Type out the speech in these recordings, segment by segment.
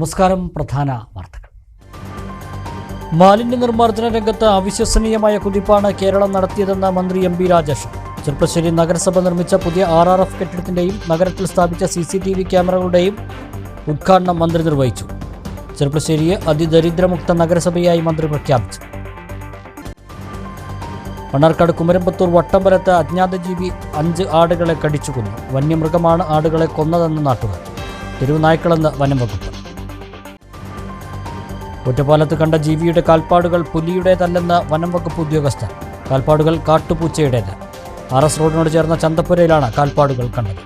നമസ്കാരം. പ്രധാന വാർത്തകൾ. മാലിന്യ നിർമ്മാർജ്ജന രംഗത്ത് അവിശ്വസനീയമായ കുതിപ്പാണ് കേരളം നടത്തിയതെന്ന് മന്ത്രി എം പി രാജേഷ്. ചെർപ്പശ്ശേരി നഗരസഭ നിർമ്മിച്ച പുതിയ RRF കെട്ടിടത്തിന്റെയും നഗരത്തിൽ സ്ഥാപിച്ച CCTV ക്യാമറകളുടെയും ഉദ്ഘാടനം മന്ത്രി നിർവഹിച്ചു. ചെർപ്പശ്ശേരിയെ അതിദരിദ്രമുക്ത നഗരസഭയായി മന്ത്രി പ്രഖ്യാപിച്ചു. മണ്ണാർക്കാട് കുമരമ്പത്തൂർ വട്ടമ്പലത്ത് അജ്ഞാതജീവി 5 ആടുകളെ കടിച്ചുകൊന്നു. വന്യമൃഗമാണ് ആടുകളെ കൊന്നതെന്ന് നാട്ടുകാർ. തെരുവുനായ്ക്കളെന്ന് വനം വകുപ്പ്. ഒറ്റപ്പാലത്ത് കണ്ട ജീവിയുടെ കാൽപ്പാടുകൾ പുലിയുടേതല്ലെന്ന് വനം വകുപ്പ് ഉദ്യോഗസ്ഥർ. കാൽപ്പാടുകൾ കാട്ടുപൂച്ചയുടേത്. RS റോഡിനോട് ചേർന്ന ചന്തപ്പുരയിലാണ് കാൽപ്പാടുകൾ കണ്ടത്.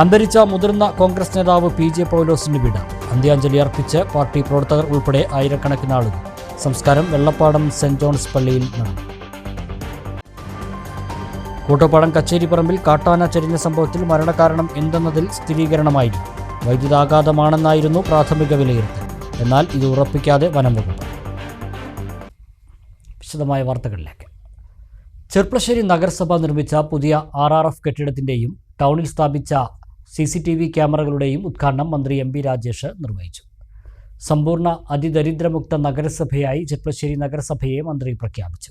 അന്തരിച്ച മുതിർന്ന കോൺഗ്രസ് നേതാവ് PJ പൗലോസിന് വിട. അന്ത്യാഞ്ജലി അർപ്പിച്ച് പാർട്ടി പ്രവർത്തകർ ഉൾപ്പെടെ ആയിരക്കണക്കിന് ആളുകൾ. സംസ്കാരം വെള്ളപ്പാടം സെന്റ് ജോൺസ് പള്ളിയിൽ നടന്നു. കൂട്ടപ്പാടം കച്ചേരിപ്പറമ്പിൽ കാട്ടാന ചരിഞ്ഞ സംഭവത്തിൽ മരണകാരണം എന്തെന്നതിൽ സ്ഥിരീകരണമായില്ല. വൈദ്യുതാഘാതമാണെന്നായിരുന്നു പ്രാഥമിക വിലയിരുത്തൽ. എന്നാൽ ഇത് ഉറപ്പിക്കാതെ വനം വകുപ്പ്. വിശദമായ വാർത്തകളിലേക്ക്. ചെർപ്പശ്ശേരി നഗരസഭ നിർമ്മിച്ച പുതിയ RRF കെട്ടിടത്തിൻ്റെയും ടൗണിൽ സ്ഥാപിച്ച CCTV ക്യാമറകളുടെയും ഉദ്ഘാടനം മന്ത്രി എം പി രാജേഷ് നിർവഹിച്ചു. സമ്പൂർണ്ണ അതിദരിദ്രമുക്ത നഗരസഭയായി ചെർപ്പശ്ശേരി നഗരസഭയെ മന്ത്രി പ്രഖ്യാപിച്ചു.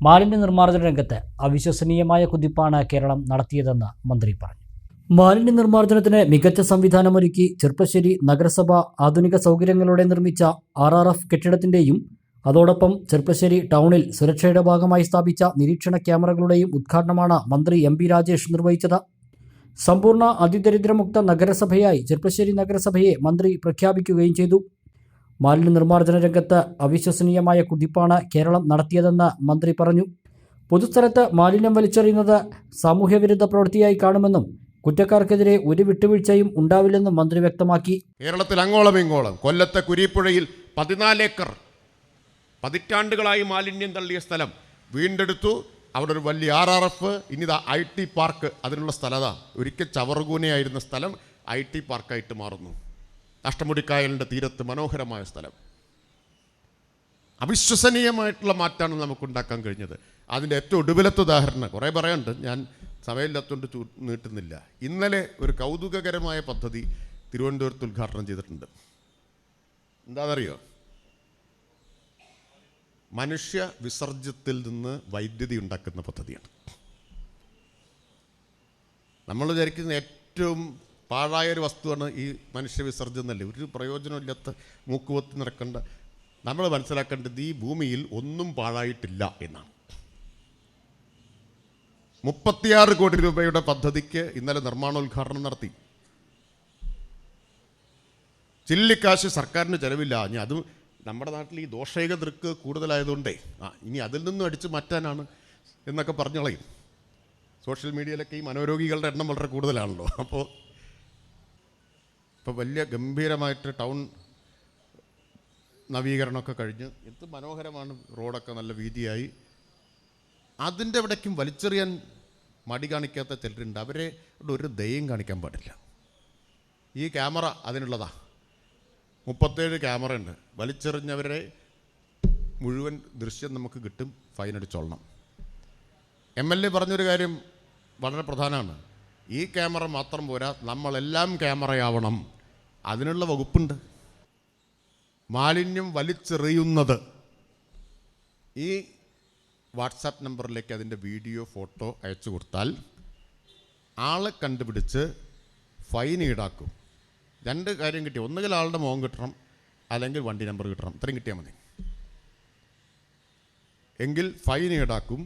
മാലിന്യ നിർമ്മാർജ്ജന രംഗത്ത് അവിശ്വസനീയമായ കുതിപ്പാണ് കേരളം നടത്തിയതെന്ന് മന്ത്രി പറഞ്ഞു. മാലിന്യ നിർമ്മാർജ്ജനത്തിന് മികച്ച സംവിധാനമൊരുക്കി ചെർപ്പശ്ശേരി നഗരസഭ ആധുനിക സൗകര്യങ്ങളോടെ നിർമ്മിച്ച RRF കെട്ടിടത്തിൻ്റെയും അതോടൊപ്പം ചെർപ്പശ്ശേരി ടൗണിൽ സുരക്ഷയുടെ ഭാഗമായി സ്ഥാപിച്ച നിരീക്ഷണ ക്യാമറകളുടെയും ഉദ്ഘാടനമാണ് മന്ത്രി എം പി രാജേഷ് നിർവഹിച്ചത്. സമ്പൂർണ്ണ അതിദരിദ്രമുക്ത നഗരസഭയായി ചെർപ്പശ്ശേരി നഗരസഭയെ മന്ത്രി പ്രഖ്യാപിക്കുകയും ചെയ്തു. മാലിന്യ നിർമ്മാർജ്ജന രംഗത്ത് അവിശ്വസനീയമായ കുതിപ്പാണ് കേരളം നടത്തിയതെന്ന് മന്ത്രി പറഞ്ഞു. പൊതുസ്ഥലത്ത് മാലിന്യം വലിച്ചെറിയുന്നത് സാമൂഹ്യവിരുദ്ധ പ്രവൃത്തിയായി കാണുമെന്നും കുറ്റക്കാർക്കെതിരെ ഒരു വിട്ടുവീഴ്ചയും ഉണ്ടാവില്ലെന്നും മന്ത്രി വ്യക്തമാക്കി. കേരളത്തിൽ അങ്ങോളം ഇങ്ങോളം കൊല്ലത്തെ കുരീപ്പുഴയിൽ 14 ഏക്കർ പതിറ്റാണ്ടുകളായി മാലിന്യം തള്ളിയ സ്ഥലം വീണ്ടെടുത്തു. അവിടെ ഒരു വലിയ RRF, ഇനിതാ IT പാർക്ക് അതിനുള്ള സ്ഥലത. ഒരിക്കൽ ചവറുകൂനയായിരുന്ന സ്ഥലം IT പാർക്കായിട്ട് മാറുന്നു. അഷ്ടമുടിക്കായലിൻ്റെ തീരത്ത് മനോഹരമായ സ്ഥലം. അവിശ്വസനീയമായിട്ടുള്ള മാറ്റമാണ് നമുക്കുണ്ടാക്കാൻ കഴിഞ്ഞത്. അതിൻ്റെ ഏറ്റവും ഒടുവിലത്തെ ഉദാഹരണം കുറേ പറയാനുണ്ട്, ഞാൻ സമയമില്ലാത്തതുകൊണ്ട് നീട്ടുന്നില്ല. ഇന്നലെ ഒരു കൗതുകകരമായ പദ്ധതി തിരുവനന്തപുരത്ത് ഉദ്ഘാടനം ചെയ്തിട്ടുണ്ട്. എന്താണെന്നറിയോ? മനുഷ്യ വിസർജ്യത്തിൽ നിന്ന് വൈദ്യുതി ഉണ്ടാക്കുന്ന പദ്ധതിയാണ്. നമ്മൾ വിചാരിക്കുന്ന ഏറ്റവും പാഴായൊരു വസ്തുവാണ് ഈ മനുഷ്യ വിസർജ്യം എന്നല്ലേ, ഒരു പ്രയോജനമില്ലാത്ത മൂക്കുവത്തി നിറക്കേണ്ട. നമ്മൾ മനസ്സിലാക്കേണ്ടത് ഈ ഭൂമിയിൽ ഒന്നും പാഴായിട്ടില്ല എന്നാണ്. 36 കോടി രൂപയുടെ പദ്ധതിക്ക് ഇന്നലെ നിർമ്മാണോദ്ഘാടനം നടത്തി. ചില്ലിക്കാശ് സർക്കാരിന് ചെലവില്ല. ഇനി അതും നമ്മുടെ നാട്ടിൽ ഈ ദോഷൈക ദൃക്ക് കൂടുതലായതുകൊണ്ടേ ഇനി അതിൽ നിന്നും അടിച്ചു മാറ്റാനാണ് എന്നൊക്കെ പറഞ്ഞളയും. സോഷ്യൽ മീഡിയയിലൊക്കെ ഈ മനോരോഗികളുടെ എണ്ണം വളരെ കൂടുതലാണല്ലോ. അപ്പോൾ വലിയ ഗംഭീരമായിട്ട് ടൗൺ നവീകരണമൊക്കെ കഴിഞ്ഞ് എന്ത് മനോഹരമാണ്. റോഡൊക്കെ നല്ല വീതിയായി. അതിൻ്റെ ഇവിടേക്കും വലിച്ചെറിയാൻ മടി കാണിക്കാത്ത ചിലരുണ്ട്. അവരെ ഒരു ദയം കാണിക്കാൻ പാടില്ല. ഈ ക്യാമറ അതിനുള്ളതാ. 37 ക്യാമറ ഉണ്ട്. വലിച്ചെറിഞ്ഞവരെ മുഴുവൻ ദൃശ്യം നമുക്ക് കിട്ടും. ഫൈൻ അടിച്ചോളണം. MLA പറഞ്ഞൊരു കാര്യം വളരെ പ്രധാനമാണ്. ഈ ക്യാമറ മാത്രം പോരാ, നമ്മളെല്ലാം ക്യാമറയാവണം. അതിനുള്ള വകുപ്പുണ്ട്. മാലിന്യം വലിച്ചെറിയുന്നത് ഈ വാട്സാപ്പ് നമ്പറിലേക്ക് അതിൻ്റെ വീഡിയോ ഫോട്ടോ അയച്ചു കൊടുത്താൽ ആളെ കണ്ടുപിടിച്ച് ഫൈൻ ഈടാക്കും. 2 കാര്യം കിട്ടി. ഒന്നുകിൽ ആളുടെ മുഖം കിട്ടണം, അല്ലെങ്കിൽ വണ്ടി നമ്പർ കിട്ടണം. ഇത്രയും കിട്ടിയാൽ മതി. എങ്കിൽ ഫൈൻ ഈടാക്കും.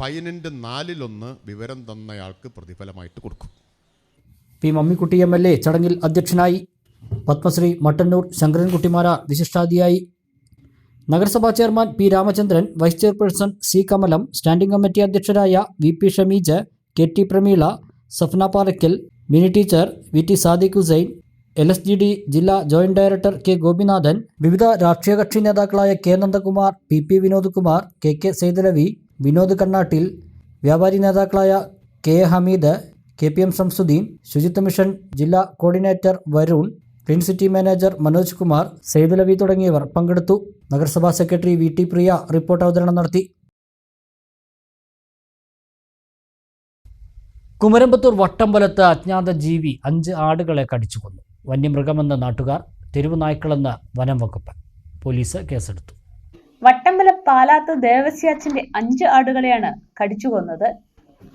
ഫൈനിൻ്റെ 4/1 വിവരം തന്നയാൾക്ക് പ്രതിഫലമായിട്ട് കൊടുക്കും. പി മമ്മിക്കുട്ടി MLA ചടങ്ങിൽ അധ്യക്ഷനായി. പത്മശ്രീ മട്ടന്നൂർ ശങ്കരൻകുട്ടിമാരാർ വിശിഷ്ടാതിഥിയായി. നഗരസഭാ chairman P Ramachandran, vice chairperson C Kamalam, standing committee അധ്യക്ഷരായ VP Shameej, KT Prameela, Safna Palakkal, Mini teacher, VT Sadiq Hussain, LSGD ജില്ലാ ജോയിന്റ് ഡയറക്ടർ K ഗോപിനാഥൻ, വിവിധ രാഷ്ട്രീയ കക്ഷി നേതാക്കളായ K Nandakumar, PP Vinod Kumar, KK Saidalavi, Vinod Kannattil, വ്യാപാരി നേതാക്കളായ KA ഹമീദ്, KPM ശംസുദ്ദീൻ, ശുചിത്വ മിഷൻ ജില്ലാ coordinator Varun, clean city manager Manoj Kumar, Saidalavi തുടങ്ങിയവർ പങ്കെടുത്തു. നഗരസഭാ സെക്രട്ടറി VT പ്രിയ റിപ്പോർട്ട് അവതരണം നടത്തി. കുമരമ്പത്തൂർ വട്ടമ്പലത്ത് അജ്ഞാത ജീവി 5 ആടുകളെ കടിച്ചുകൊന്നു. വന്യമൃഗമെന്ന് നാട്ടുകാർ, തെരുവ് നായ്ക്കളെന്ന് വനം വകുപ്പ്. പോലീസ് കേസെടുത്തു. വട്ടമ്പലം പാലാത്ത് ദേവസ്യാച്ചന്റെ 5 ആടുകളെയാണ് കടിച്ചുകൊന്നത്.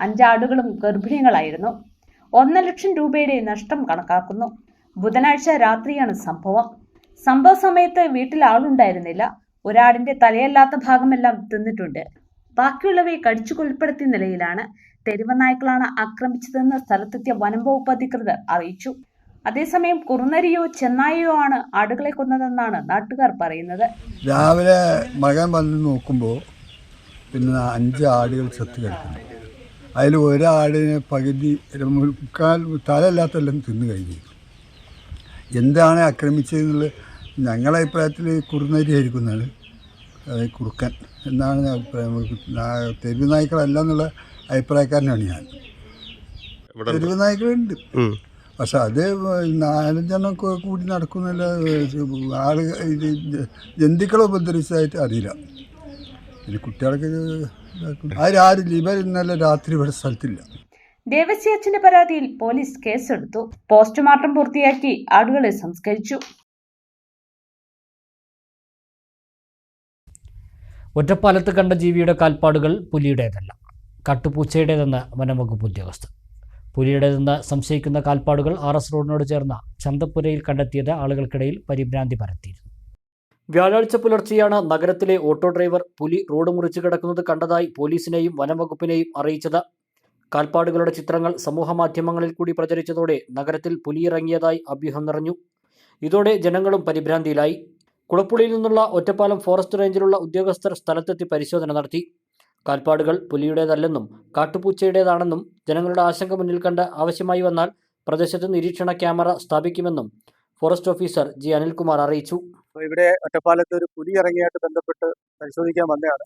5 ആടുകളും ഗർഭിണികളായിരുന്നു. 1 ലക്ഷം രൂപയുടെ നഷ്ടം കണക്കാക്കുന്നു. ബുധനാഴ്ച രാത്രിയാണ് സംഭവം. സംഭവ സമയത്ത് വീട്ടിൽ ആളുണ്ടായിരുന്നില്ല. ഒരാടിന്റെ തലയല്ലാത്ത ഭാഗമെല്ലാം തിന്നിട്ടുണ്ട്. ബാക്കിയുള്ളവയെ കടിച്ചു കൊലപ്പെടുത്തിയ നിലയിലാണ്. തെരുവ് നായ്ക്കളാണ് ആക്രമിച്ചതെന്ന് സ്ഥലത്തെത്തിയ വനം വകുപ്പ് അധികൃതർ അറിയിച്ചു. അതേസമയം കുറുനരിയോ ചെന്നായയോ ആണ് ആടുകളെ കൊന്നതെന്നാണ് നാട്ടുകാർ പറയുന്നത്. രാവിലെ മകൻ വന്ന് നോക്കുമ്പോൾ 5 ആടുകൾ ചത്തു കിടക്കുന്നു. അതിൽ ഒരാടിനെ പകുതി മുക്കാൽ തലയില്ലാത്തെല്ലാം തിന്നു കഴിഞ്ഞു. എന്താണ് ആക്രമിച്ചതെന്നുള്ളത് ഞങ്ങളുടെ അഭിപ്രായത്തിൽ കുറുനരി ആയിരിക്കുന്നതാണ്, കുറുക്കൻ എന്നാണ് അഭിപ്രായം. തെരുവ് നായ്ക്കളല്ല എന്നുള്ള അഭിപ്രായക്കാരനാണ് ഞാൻ. തെരുവ് നായ്ക്കളുണ്ട്, പക്ഷെ അത് 4-5 കൂടി നടക്കുന്നില്ല. ജന്തുക്കളെ ഉപദ്രവിച്ചതായിട്ട് അറിയില്ല. പിന്നെ കുട്ടികൾക്ക് ആരും ഇവർ ഇന്നലെ രാത്രി ഇവിടെ സ്ഥലത്തില്ല. ദേവസ്യാച്ചന്റെ പരാതിയിൽ പോലീസ് കേസെടുത്തു. പോസ്റ്റ്മോർട്ടം പൂർത്തിയാക്കി ആടുകളെ സംസ്കരിച്ചു. ഒറ്റപ്പാലത്ത് കണ്ട ജീവിയുടെ കാൽപ്പാടുകൾ പുലിയുടേതല്ല, കാട്ടുപൂച്ചയുടേതെന്ന് വനംവകുപ്പ് ഉദ്യോഗസ്ഥർ. പുലിയുടേതെന്ന് സംശയിക്കുന്ന കാൽപ്പാടുകൾ RS റോഡിനോട് ചേർന്ന ചന്തപ്പുരയിൽ കണ്ടെത്തിയത് ആളുകൾക്കിടയിൽ പരിഭ്രാന്തി പരത്തിയിരുന്നു. വ്യാഴാഴ്ച പുലർച്ചെയാണ് നഗരത്തിലെ ഓട്ടോ ഡ്രൈവർ പുലി റോഡ് മുറിച്ച് കിടക്കുന്നത് കണ്ടതായി പോലീസിനെയും വനംവകുപ്പിനെയും അറിയിച്ചത്. കാൽപ്പാടുകളുടെ ചിത്രങ്ങൾ സമൂഹമാധ്യമങ്ങളിൽ കൂടി പ്രചരിച്ചതോടെ നഗരത്തിൽ പുലിയിറങ്ങിയതായി അഭ്യൂഹം നിറഞ്ഞു. ഇതോടെ ജനങ്ങളും പരിഭ്രാന്തിയിലായി. കുളപ്പുള്ളിയിൽ നിന്നുള്ള ഒറ്റപ്പാലം ഫോറസ്റ്റ് റേഞ്ചിലുള്ള ഉദ്യോഗസ്ഥർ സ്ഥലത്തെത്തി പരിശോധന നടത്തി. കാൽപ്പാടുകൾ പുലിയുടേതല്ലെന്നും കാട്ടുപൂച്ചയുടേതാണെന്നും ജനങ്ങളുടെ ആശങ്ക മുന്നിൽ കണ്ട് ആവശ്യമായി വന്നാൽ പ്രദേശത്ത് നിരീക്ഷണ ക്യാമറ സ്ഥാപിക്കുമെന്നും ഫോറസ്റ്റ് ഓഫീസർ G. അനിൽകുമാർ അറിയിച്ചു. ഇവിടെ ഒറ്റപ്പാലത്ത് ഒരു പുലി ഇറങ്ങിയായിട്ട് ബന്ധപ്പെട്ട് പരിശോധിക്കാൻ വന്നതാണ്.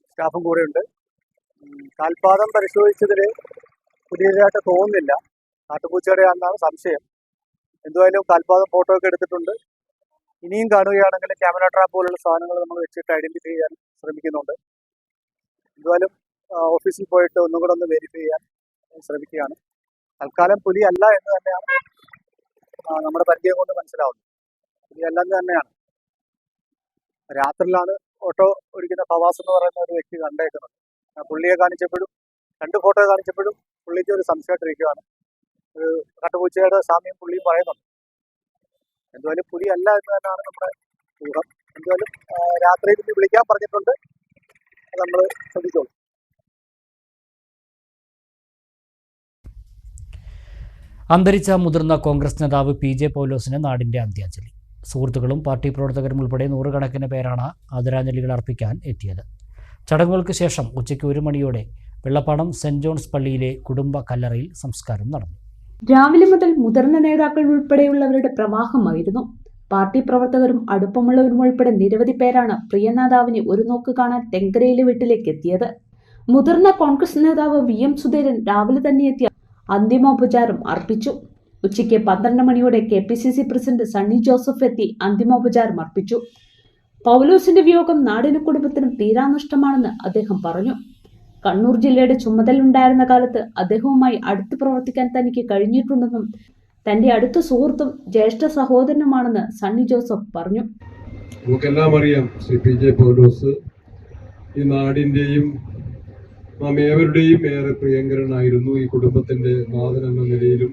സ്റ്റാഫും കൂടെയുണ്ട്. കാൽപാദം പരിശോധിച്ചതിൽ പുലിയതായിട്ട് തോന്നുന്നില്ല, കാട്ടുപൂച്ചയുടെ ആണെന്നാണ് സംശയം. എന്തുമായാലും കാൽപാദം ഫോട്ടോ ഒക്കെ എടുത്തിട്ടുണ്ട്. ഇനിയും കാണുകയാണെങ്കിൽ ക്യാമറ ട്രാപ്പ് പോലുള്ള സാധനങ്ങൾ നമ്മൾ വെച്ചിട്ട് ഐഡന്റിഫൈ ചെയ്യാൻ ശ്രമിക്കുന്നുണ്ട്. എന്തുമായാലും ഓഫീസിൽ പോയിട്ട് ഒന്നും കൂടെ ഒന്ന് വെരിഫൈ ചെയ്യാൻ ശ്രമിക്കുകയാണ്. തൽക്കാലം പുലി അല്ല എന്ന് തന്നെയാണ് നമ്മുടെ പരിചയം കൊണ്ട് മനസ്സിലാവുന്നത്. പുലി അല്ലെന്ന് തന്നെയാണ്. രാത്രിയിലാണ് ഓട്ടോ ഓടിക്കുന്ന ഫവാസ് എന്ന് പറയുന്ന ഒരു വ്യക്തി കണ്ടേക്കുന്നത്. പുള്ളിയെ കാണിച്ചപ്പോഴും 2 ഫോട്ടോ കാണിച്ചപ്പോഴും പുള്ളിക്ക് ഒരു സംശയമായിട്ടിരിക്കുകയാണ്. ഒരു കാട്ടുപൂച്ചയുടെ സാമ്യം പുള്ളി പറയുന്നുണ്ട്. എന്തുമായാലും പുലി അല്ല എന്ന് തന്നെയാണ് നമ്മുടെ ഊഹം. എന്തുമായാലും രാത്രിയിൽ ഇനി വിളിക്കാൻ പറഞ്ഞിട്ടുണ്ട്, നമ്മൾ ശ്രദ്ധിച്ചോളൂ. അന്തരിച്ച മുതിർന്ന കോൺഗ്രസ് നേതാവ് PJ പൗലോസിന് നാടിൻ്റെ അന്ത്യാഞ്ജലി. സുഹൃത്തുക്കളും പാർട്ടി പ്രവർത്തകരും ഉൾപ്പെടെ 100 കണക്കിന് പേരാണ് ആദരാഞ്ജലികൾ അർപ്പിക്കാൻ എത്തിയത്. ചടങ്ങുകൾക്ക് ശേഷം ഉച്ചയ്ക്ക് 1 മണിയോടെ വെള്ളപ്പാടം സെന്റ് ജോൺസ് പള്ളിയിലെ കുടുംബ കല്ലറയിൽ സംസ്കാരം നടന്നു. രാവിലെ മുതൽ മുതിർന്ന നേതാക്കൾ ഉൾപ്പെടെയുള്ളവരുടെ പ്രവാഹമായിരുന്നു. പാർട്ടി പ്രവർത്തകരും അടുപ്പമുള്ളവരും ഉൾപ്പെടെ നിരവധി പേരാണ് പ്രിയ നേതാവിനെ ഒരു നോക്ക് കാണാൻ തെങ്കരയിലെ വീട്ടിലേക്ക് എത്തിയത്. മുതിർന്ന കോൺഗ്രസ് നേതാവ് VM സുധീരൻ രാവിലെ തന്നെ എത്തിയ അന്തിമോപചാരം അർപ്പിച്ചു. ഉച്ചയ്ക്ക് 12 മണിയോടെ KPCC പ്രസിഡന്റ് സണ്ണി ജോസഫ് എത്തി അന്തിമോപചാരം അർപ്പിച്ചു. പൗലോസിന്റെ വിയോഗം നാടിനും കുടുംബത്തിനും തീരാനഷ്ടമാണെന്ന് അദ്ദേഹം പറഞ്ഞു. കണ്ണൂർ ജില്ലയുടെ ചുമതലയുണ്ടായിരുന്ന കാലത്ത് അദ്ദേഹവുമായി അടുത്ത് പ്രവർത്തിക്കാൻ തനിക്ക് കഴിഞ്ഞിട്ടുണ്ടെന്നും തന്റെ അടുത്ത സുഹൃത്തും ജ്യേഷ്ഠ സഹോദരനുമാണെന്ന് സണ്ണി ജോസഫ് പറഞ്ഞു. നമുക്കെല്ലാം അറിയാം, ശ്രീ PJ പൗലോസ് ഈ നാടിൻ്റെയും നാം ഏവരുടെയും ഏറെ പ്രിയങ്കരനായിരുന്നു. ഈ കുടുംബത്തിന്റെ നാഥൻ എന്ന നിലയിലും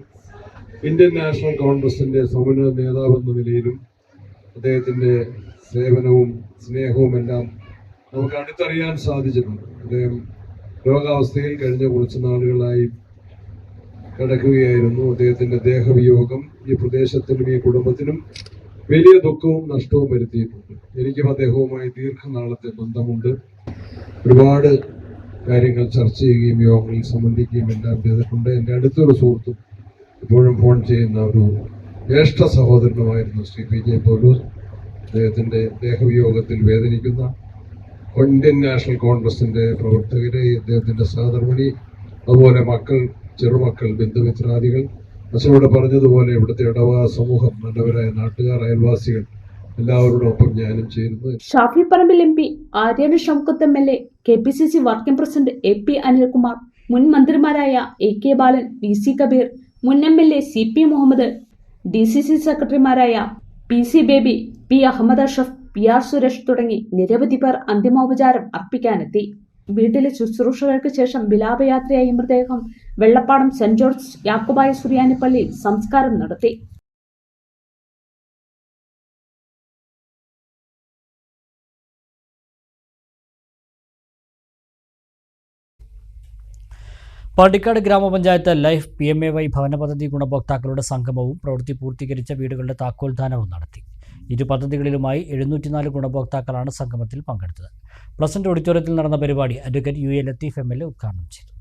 ഇന്ത്യൻ നാഷണൽ കോൺഗ്രസിന്റെ സമുന്നത നേതാവ് എന്ന നിലയിലും അദ്ദേഹത്തിന്റെ സേവനവും സ്നേഹവും എല്ലാം നമുക്ക് അടുത്തറിയാൻ സാധിച്ചിട്ടുണ്ട്. അദ്ദേഹം രോഗാവസ്ഥയിൽ കഴിഞ്ഞ കുറച്ച് നാളുകളായി കിടക്കുകയായിരുന്നു. അദ്ദേഹത്തിന്റെ ദേഹവിയോഗം ഈ പ്രദേശത്തിനും ഈ കുടുംബത്തിനും വലിയ ദുഃഖവും നഷ്ടവും വരുത്തിയിട്ടുണ്ട്. എനിക്കും അദ്ദേഹവുമായി ദീർഘനാളത്തെ ബന്ധമുണ്ട്. ഒരുപാട് കാര്യങ്ങൾ ചർച്ച ചെയ്യുകയും യോഗങ്ങളിൽ സംബന്ധിക്കുകയും എല്ലാം ചെയ്തിട്ടുണ്ട്. എൻ്റെ അടുത്തൊരു സുഹൃത്തും ഇപ്പോഴും ഫോൺ ചെയ്യുന്ന ഒരു ജ്യേഷ്ഠ സഹോദരനുമായിരുന്നു ശ്രീ PJ പൗലോസ്. അദ്ദേഹത്തിൻ്റെ ദേഹവിയോഗത്തിൽ വേദനിക്കുന്ന ഇന്ത്യൻ നാഷണൽ കോൺഗ്രസിൻ്റെ പ്രവർത്തകരെ, അദ്ദേഹത്തിൻ്റെ സഹധർമ്മിണി, അതുപോലെ മക്കൾ, ചെറുമക്കൾ, ബന്ധുമിത്രാദികൾ, അച്ഛനോട് പറഞ്ഞതുപോലെ ഇവിടുത്തെ ഇടവക സമൂഹം, നല്ലവരായ നാട്ടുകാർ, അയൽവാസികൾ എല്ലാവരോടൊപ്പം ഞാനും ചേരുന്നു. Shafi Parambil MP, Aryad Shoukath MLA, KPCC working president AP Anilkumar, മുൻ മന്ത്രിമാരായ AK ബാലൻ, VC കബീർ, മുൻ MLA CP മുഹമ്മദ്, DCC സെക്രട്ടറിമാരായ PC Baby, P Ahammed Ashraf, PR Suresh തുടങ്ങി നിരവധി പേർ അന്തിമോപചാരം അർപ്പിക്കാനെത്തി. വീട്ടിലെ ശുശ്രൂഷകൾക്ക് ശേഷം വിലാപയാത്രയായി മൃതദേഹം വെള്ളപ്പാടം സെന്റ് ജോർജ് യാക്കോബായ സുറിയാനി പള്ളിയിൽ സംസ്കാരം നടത്തി. പാണ്ടിക്കാട് ഗ്രാമപഞ്ചായത്ത് ലൈഫ് PMAY ഭവന പദ്ധതി ഗുണഭോക്താക്കളുടെ സംഗമവും പ്രവൃത്തി പൂർത്തീകരിച്ച വീടുകളുടെ താക്കോൽദാനവും നടത്തി. ഇരു പദ്ധതികളിലുമായി 704 ഗുണഭോക്താക്കളാണ് സംഗമത്തിൽ പങ്കെടുത്തത്. പ്ലസന്റ് ഓഡിറ്റോറിയത്തിൽ നടന്ന പരിപാടി അഡ്വക്കേറ്റ് UA ലത്തീഫ് MLA ഉദ്ഘാടനം ചെയ്തു.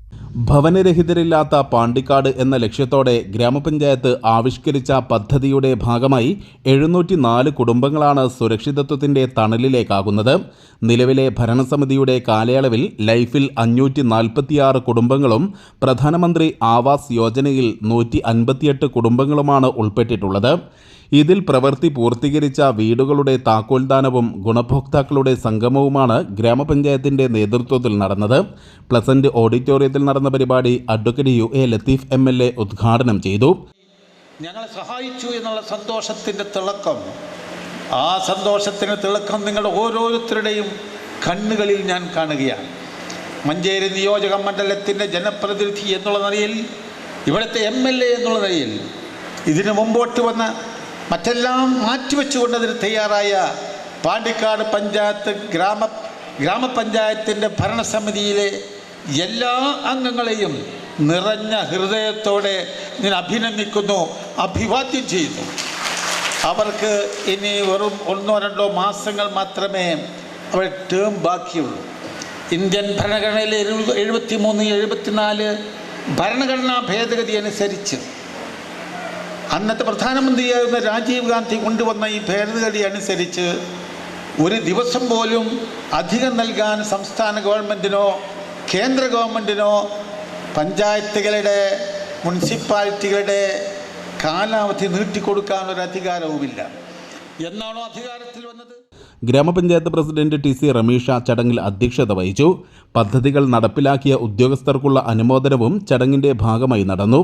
ഭവനരഹിതരില്ലാത്ത പാണ്ടിക്കാട് എന്ന ലക്ഷ്യത്തോടെ ഗ്രാമപഞ്ചായത്ത് ആവിഷ്കരിച്ച പദ്ധതിയുടെ ഭാഗമായി 704 കുടുംബങ്ങളാണ് സുരക്ഷിതത്വത്തിൻ്റെ തണലിലേക്കാകുന്നത്. നിലവിലെ ഭരണസമിതിയുടെ കാലയളവിൽ ലൈഫിൽ 546 കുടുംബങ്ങളും പ്രധാനമന്ത്രി ആവാസ് യോജനയിൽ 158 കുടുംബങ്ങളുമാണ് ഉൾപ്പെട്ടിട്ടുള്ളത്. ഇതിൽ പ്രവൃത്തി പൂർത്തീകരിച്ച വീടുകളുടെ താക്കോൽദാനവും ഗുണഭോക്താക്കളുടെ സംഗമവുമാണ് ഗ്രാമപഞ്ചായത്തിൻ്റെ നേതൃത്വത്തിൽ നടന്നത്. പ്ലസന്റ് ഓഡിറ്റോറിയത്തിൽ നടന്ന പരിപാടി അഡ്വക്കേറ്റ് UA ലത്തീഫ് MLA ഉദ്ഘാടനം ചെയ്തു. ഞങ്ങളെ സഹായിച്ചു എന്നുള്ള സന്തോഷത്തിൻ്റെ തിളക്കം, ആ സന്തോഷത്തിൻ്റെ തിളക്കം നിങ്ങളുടെ ഓരോരുത്തരുടെയും കണ്ണുകളിൽ ഞാൻ കാണുകയാണ്. മഞ്ചേരി നിയോജക മണ്ഡലത്തിൻ്റെ ജനപ്രതിനിധി എന്നുള്ള നിലയിൽ, ഇവിടുത്തെ MLA എന്നുള്ള നിലയിൽ, ഇതിനു മുമ്പോട്ട് വന്ന മറ്റെല്ലാം മാറ്റിവെച്ചുകൊണ്ടതിന് തയ്യാറായ പാണ്ടിക്കാട് പഞ്ചായത്ത് ഗ്രാമപഞ്ചായത്തിൻ്റെ ഭരണസമിതിയിലെ എല്ലാ അംഗങ്ങളെയും നിറഞ്ഞ ഹൃദയത്തോടെ ഞാൻ അഭിനന്ദിക്കുന്നു, അഭിവാദ്യം ചെയ്യുന്നു. അവർക്ക് ഇനി വെറും 1-2 മാസങ്ങൾ മാത്രമേ അവരുടെ ടേം ബാക്കിയുള്ളൂ. ഇന്ത്യൻ ഭരണഘടനയിലെ 73-74 ഭരണഘടനാ ഭേദഗതി അനുസരിച്ച് അന്നത്തെ പ്രധാനമന്ത്രിയായിരുന്ന രാജീവ് ഗാന്ധി കൊണ്ടുവന്ന ഈ ഭേദഗതി അനുസരിച്ച് ഒരു ദിവസം പോലും അധികം നൽകാൻ സംസ്ഥാന ഗവൺമെൻറ്റിനോ കേന്ദ്ര ഗവൺമെൻറ്റിനോ പഞ്ചായത്തുകളുടെ മുനിസിപ്പാലിറ്റികളുടെ കാലാവധി നീട്ടിക്കൊടുക്കാനൊരു അധികാരവുമില്ല. എന്നാണോ അധികാരത്തിൽ വന്നത്? ഗ്രാമപഞ്ചായത്ത് പ്രസിഡന്റ് TC റമീഷ ചടങ്ങിൽ അധ്യക്ഷത വഹിച്ചു. പദ്ധതികൾ നടപ്പിലാക്കിയ ഉദ്യോഗസ്ഥർക്കുള്ള അനുമോദനവും ചടങ്ങിൻ്റെ ഭാഗമായി നടന്നു.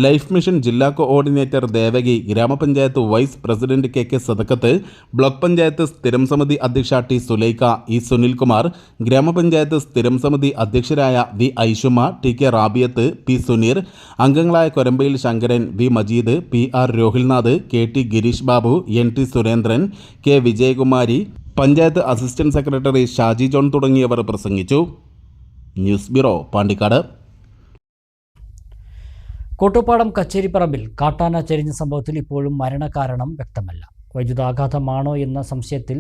ലൈഫ് മിഷൻ ജില്ലാ കോർഡിനേറ്റർ ദേവകി, ഗ്രാമപഞ്ചായത്ത് vice president KK Sadakkath, block panchayat സ്ഥിരം സമിതി അധ്യക്ഷ T സുലൈഖ, E സുനിൽകുമാർ, ഗ്രാമപഞ്ചായത്ത് സ്ഥിരം സമിതി അധ്യക്ഷരായ V Aishuma, TK Rabiyath, P Suneer, അംഗങ്ങളായ Korambayil Sankaran, V Majeed, PR Rohilnath, KT Gireesh Babu, NT Surendran, K Vijayakumari, panchayat assistant secretary Shaji John തുടങ്ങിയവർ പ്രസംഗിച്ചു. News bureau, Pandikkad. കോട്ടോപ്പാടം കച്ചേരിപ്പറമ്പിൽ കാട്ടാന ചരിഞ്ഞ സംഭവത്തിൽ ഇപ്പോഴും മരണകാരണം വ്യക്തമല്ല. വൈദ്യുതാഘാതമാണോ എന്ന സംശയത്തിൽ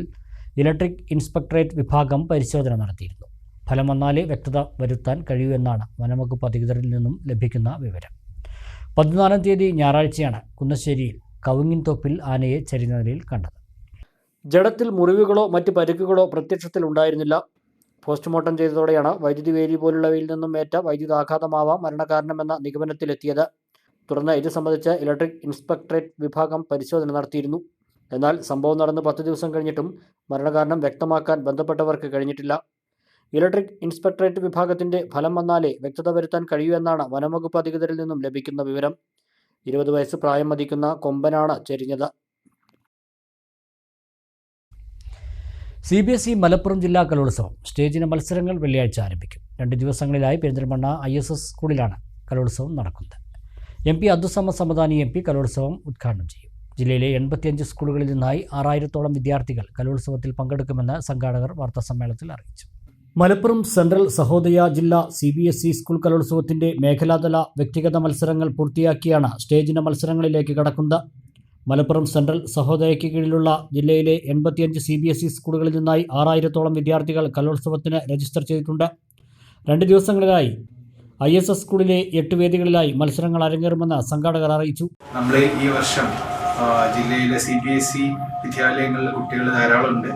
ഇലക്ട്രിക് ഇൻസ്പെക്ടറേറ്റ് വിഭാഗം പരിശോധന നടത്തിയിരുന്നു. ഫലം വന്നാലേ വ്യക്തത വരുത്താൻ കഴിയൂ എന്നാണ് വനംവകുപ്പ് അധികൃതരിൽ നിന്നും ലഭിക്കുന്ന വിവരം. 14-ാം തീയതി ഞായറാഴ്ചയാണ് കുന്നശ്ശേരിയിൽ കവുങ്ങിൻതോപ്പിൽ ആനയെ ചരിഞ്ഞ നിലയിൽ കണ്ടത്. ജഡത്തിൽ മുറിവുകളോ മറ്റ് പരിക്കുകളോ പ്രത്യക്ഷത്തിൽ ഉണ്ടായിരുന്നില്ല. പോസ്റ്റ്മോർട്ടം ചെയ്തതോടെയാണ് വൈദ്യുതി വേലി പോലുള്ളവയിൽ നിന്നും ഏറ്റ വൈദ്യുതാഘാതമാവാം മരണകാരണമെന്ന നിഗമനത്തിലെത്തിയത്. തുടർന്ന് ഇത് സംബന്ധിച്ച് ഇലക്ട്രിക് ഇൻസ്പെക്ടറേറ്റ് വിഭാഗം പരിശോധന നടത്തിയിരുന്നു. എന്നാൽ സംഭവം നടന്ന് 10 ദിവസം കഴിഞ്ഞിട്ടും മരണകാരണം വ്യക്തമാക്കാൻ ബന്ധപ്പെട്ടവർക്ക് കഴിഞ്ഞിട്ടില്ല. ഇലക്ട്രിക് ഇൻസ്പെക്ടറേറ്റ് വിഭാഗത്തിൻ്റെ ഫലം വന്നാലേ വ്യക്തത വരുത്താൻ കഴിയൂ എന്നാണ് വനംവകുപ്പ് അധികൃതരിൽ നിന്നും ലഭിക്കുന്ന വിവരം. 20 വയസ്സ് പ്രായം മതിക്കുന്ന കൊമ്പനാണ് ചരിഞ്ഞത്. CBSE മലപ്പുറം ജില്ലാ കലോത്സവം സ്റ്റേജിന് മത്സരങ്ങൾ വെള്ളിയാഴ്ച ആരംഭിക്കും. 2 ദിവസങ്ങളിലായി പെരിന്തൽമണ്ണ ISS സ്കൂളിലാണ് കലോത്സവം നടക്കുന്നത്. MP അബ്ദുസമദ് സമദാനി MP കലോത്സവം ഉദ്ഘാടനം ചെയ്യും. ജില്ലയിലെ 85 സ്കൂളുകളിൽ നിന്നായി 6000-ഓളം വിദ്യാർത്ഥികൾ കലോത്സവത്തിൽ പങ്കെടുക്കുമെന്ന് സംഘാടകർ വാർത്താസമ്മേളനത്തിൽ അറിയിച്ചു. മലപ്പുറം സെൻട്രൽ സഹോദയ ജില്ലാ CBSE സ്കൂൾ കലോത്സവത്തിൻ്റെ മേഖലാതല വ്യക്തിഗത മത്സരങ്ങൾ പൂർത്തിയാക്കിയാണ് സ്റ്റേജിന് മത്സരങ്ങളിലേക്ക് കടക്കുന്നത്. മലപ്പുറം സെൻട്രൽ സഹോദയയ്ക്ക് കീഴിലുള്ള ജില്ലയിലെ 85 CBSE സ്കൂളുകളിൽ നിന്നായി 6000-ഓളം വിദ്യാർത്ഥികൾ കലോത്സവത്തിന് രജിസ്റ്റർ ചെയ്തിട്ടുണ്ട്. 2 ദിവസങ്ങളിലായി ISS സ്കൂളിലെ 8 വേദികളിലായി മത്സരങ്ങൾ അരങ്ങേറുമെന്ന് സംഘാടകർ അറിയിച്ചു. നമ്മൾ ഈ വർഷം ജില്ലയിലെ CBSE വിദ്യാലയങ്ങളിലെ കുട്ടികൾ ധാരാളമുണ്ട്.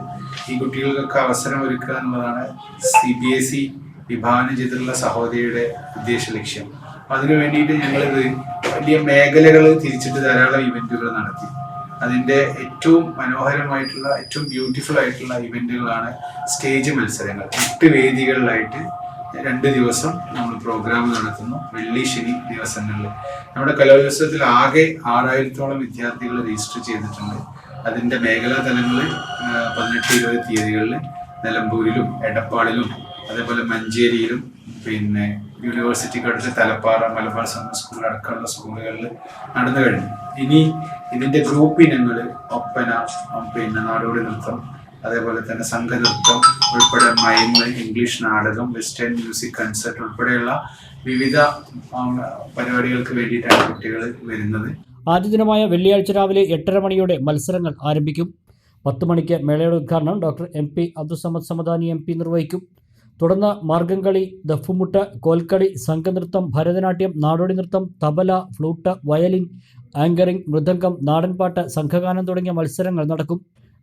ഈ കുട്ടികൾക്കൊക്കെ അവസരം ഒരുക്കുക എന്നുള്ളതാണ് CBSE വിഭാവനം ചെയ്തിട്ടുള്ള സഹോദരിയുടെ ഉദ്ദേശ ലക്ഷ്യം. അതിനു വേണ്ടിയിട്ട് ഞങ്ങളിത് വലിയ മേഖലകൾ തിരിച്ചിട്ട് ധാരാളം ഇവന്റുകൾ നടത്തി. അതിൻ്റെ ഏറ്റവും മനോഹരമായിട്ടുള്ള, ഏറ്റവും ബ്യൂട്ടിഫുൾ ആയിട്ടുള്ള ഇവന്റുകളാണ് സ്റ്റേജ് മത്സരങ്ങൾ. 8 വേദികളിലായിട്ട് 2 ദിവസം നമ്മൾ പ്രോഗ്രാം നടത്തുന്നു. വെള്ളി ശനി ദിവസങ്ങളിൽ നമ്മുടെ കലോത്സവത്തിൽ ആകെ 6000-ഓളം വിദ്യാർത്ഥികൾ രജിസ്റ്റർ ചെയ്തിട്ടുണ്ട്. അതിൻ്റെ മേഖലാ തലങ്ങളിൽ 18-20 തീയതികളിൽ നിലമ്പൂരിലും എടപ്പാളിലും അതേപോലെ മഞ്ചേരിയിലും പിന്നെ യൂണിവേഴ്സിറ്റിക്ക് അടുത്ത് തലപ്പാറ മലബാർ സമ്മർ സ്കൂൾ അടക്കമുള്ള സ്കൂളുകളിൽ നടന്നു കഴിഞ്ഞു. ഇനി ഇതിൻ്റെ ഗ്രൂപ്പ് ഇനങ്ങൾ ഒപ്പന, പിന്നെ നാടോടി നൃത്തം, അതേപോലെ തന്നെ സംഘനൃത്തം ഉൾപ്പെടെ മൈമ്, ഇംഗ്ലീഷ് നാടകം, വെസ്റ്റേൺ മ്യൂസിക് കൺസേർട്ട് ഉൾപ്പെടെയുള്ള വിവിധ പരിപാടികൾക്ക് വേണ്ടിയിട്ടാണ് കുട്ടികൾ വരുന്നത്. ആദ്യ ദിനമായ വെള്ളിയാഴ്ച രാവിലെ 8:30 മണിയോടെ മത്സരങ്ങൾ ആരംഭിക്കും. 10 മണിക്ക് മേളയുടെ ഉദ്ഘാടനം doctor MP Abdussamad Samadani MP നിർവഹിക്കും. തുടർന്ന് മാർഗംകളി, ദഫുമുട്ട്, കോൽക്കളി, സംഘനൃത്തം, ഭരതനാട്യം, നാടോടി നൃത്തം, tabla, flute, violin, anchoring, mridangam, നാടൻപാട്ട്, സംഘഗാനം തുടങ്ങിയ മത്സരങ്ങൾ നടക്കും.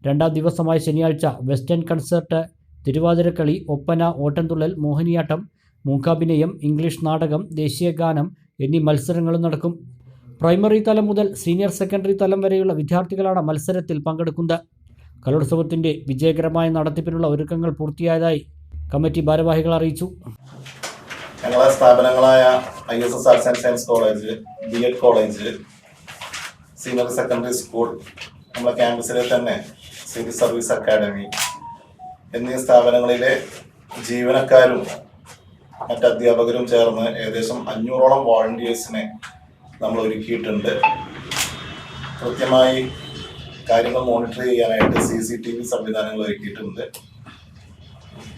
2ാം ദിവസമായ ശനിയാഴ്ച വെസ്റ്റേൺ കൺസേർട്ട്, തിരുവാതിരക്കളി, ഒപ്പന, ഓട്ടൻതുള്ളൽ, മോഹിനിയാട്ടം, മൂകാഭിനയം, ഇംഗ്ലീഷ് നാടകം, ദേശീയ ഗാനം എന്നീ മത്സരങ്ങളും നടക്കും. പ്രൈമറി തലം മുതൽ സീനിയർ സെക്കൻഡറി തലം വരെയുള്ള വിദ്യാർത്ഥികളാണ് മത്സരത്തിൽ പങ്കെടുക്കുന്നത്. കലോത്സവത്തിൻ്റെ വിജയകരമായ നടത്തിപ്പിനുള്ള ഒരുക്കങ്ങൾ പൂർത്തിയായതായി കമ്മിറ്റി ഭാരവാഹികൾ അറിയിച്ചു. ഞങ്ങളെ സ്ഥാപനങ്ങളായ ISS arts and science college, BEd college, senior secondary school, നമ്മളെ ക്യാമ്പസിലെ തന്നെ സിവിൽ സർവീസ് അക്കാഡമി എന്നീ സ്ഥാപനങ്ങളിലെ ജീവനക്കാരും മറ്റ് അധ്യാപകരും ചേർന്ന് ഏകദേശം 500ഓളം വോളണ്ടിയേഴ്സിനെ നമ്മൾ ഒരുക്കിയിട്ടുണ്ട്. കൃത്യമായി കാര്യങ്ങൾ മോണിറ്റർ ചെയ്യാനായിട്ട് CCTV സംവിധാനങ്ങൾ ഒരുക്കിയിട്ടുണ്ട്.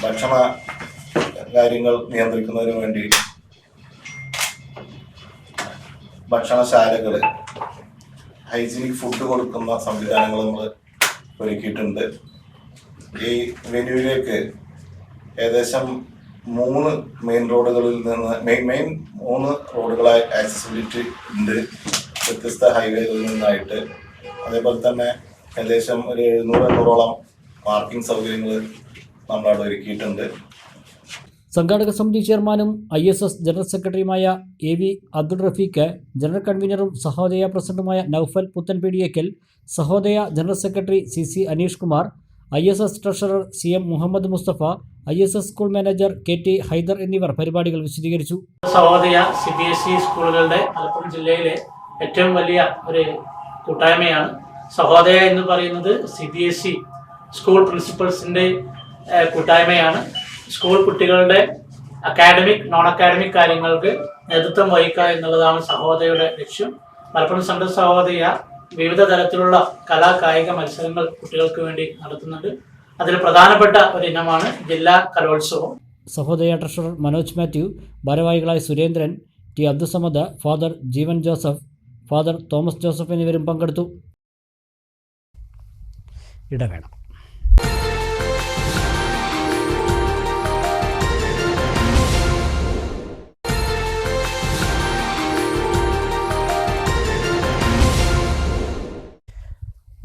ഭക്ഷണ കാര്യങ്ങൾ നിയന്ത്രിക്കുന്നതിന് വേണ്ടി ഭക്ഷണശാലകൾ, ഹൈജീനിക് ഫുഡ് കൊടുക്കുന്ന സംവിധാനങ്ങൾ നമ്മൾ ഒരുക്കിയിട്ടുണ്ട്. ഈ വെന്യൂവിലേക്ക് ഏകദേശം 3 മെയിൻ റോഡുകളിൽ നിന്ന് മെയിൻ 3 റോഡുകളായി ആക്സസിബിലിറ്റി ഉണ്ട്, വ്യത്യസ്ത ഹൈവേകളിൽ നിന്നായിട്ട്. അതേപോലെ തന്നെ ഏകദേശം ഒരു 700-800ഓളം പാർക്കിംഗ് സൗകര്യങ്ങൾ നമ്മളവിടെ ഒരുക്കിയിട്ടുണ്ട്. സംഘാടക സമിതി ചെയർമാനും ISS ജനറൽ സെക്രട്ടറിയുമായ AV അബ്ദുൾ റഫീഖ്, ജനറൽ കൺവീനറും സഹോദയ പ്രസിഡന്റുമായ Noufal Puthanpeediyekkal, Sahodaya general secretary CC Aneesh Kumar, ISS treasurer CM Muhammad Musthafa, ISS school manager KT Haidar എന്നിവർ പരിപാടികൾ വിശദീകരിച്ചു. സഹോദയ CBSE സ്കൂളുകളുടെ മലപ്പുറം ജില്ലയിലെ ഏറ്റവും വലിയ ഒരു കൂട്ടായ്മയാണ് സഹോദയ എന്ന് പറയുന്നത്. CBSE സ്കൂൾ പ്രിൻസിപ്പൽസിൻ്റെ കൂട്ടായ്മയാണ്. സ്കൂൾ കുട്ടികളുടെ അക്കാഡമിക്, നോൺ അക്കാഡമിക് കാര്യങ്ങൾക്ക് നേതൃത്വം വഹിക്കുക എന്നുള്ളതാണ് സഹോദയയുടെ ലക്ഷ്യം. മലപ്പുറം സെൻട്രൽ സഹോദയ വിവിധ തരത്തിലുള്ള കലാകായിക മത്സരങ്ങൾ കുട്ടികൾക്ക് വേണ്ടി നടത്തുന്നുണ്ട്. അതിൽ പ്രധാനപ്പെട്ട ഒരു ഇനമാണ് ജില്ലാ കലോത്സവം. സഹോദയ ട്രഷറർ മനോജ് മാത്യു, ഭാരവാഹികളായ സുരേന്ദ്രൻ, T അബ്ദുസമദ്, ഫാദർ ജീവൻ ജോസഫ്, ഫാദർ തോമസ് ജോസഫ് എന്നിവരും പങ്കെടുത്തു. ഇടവേള.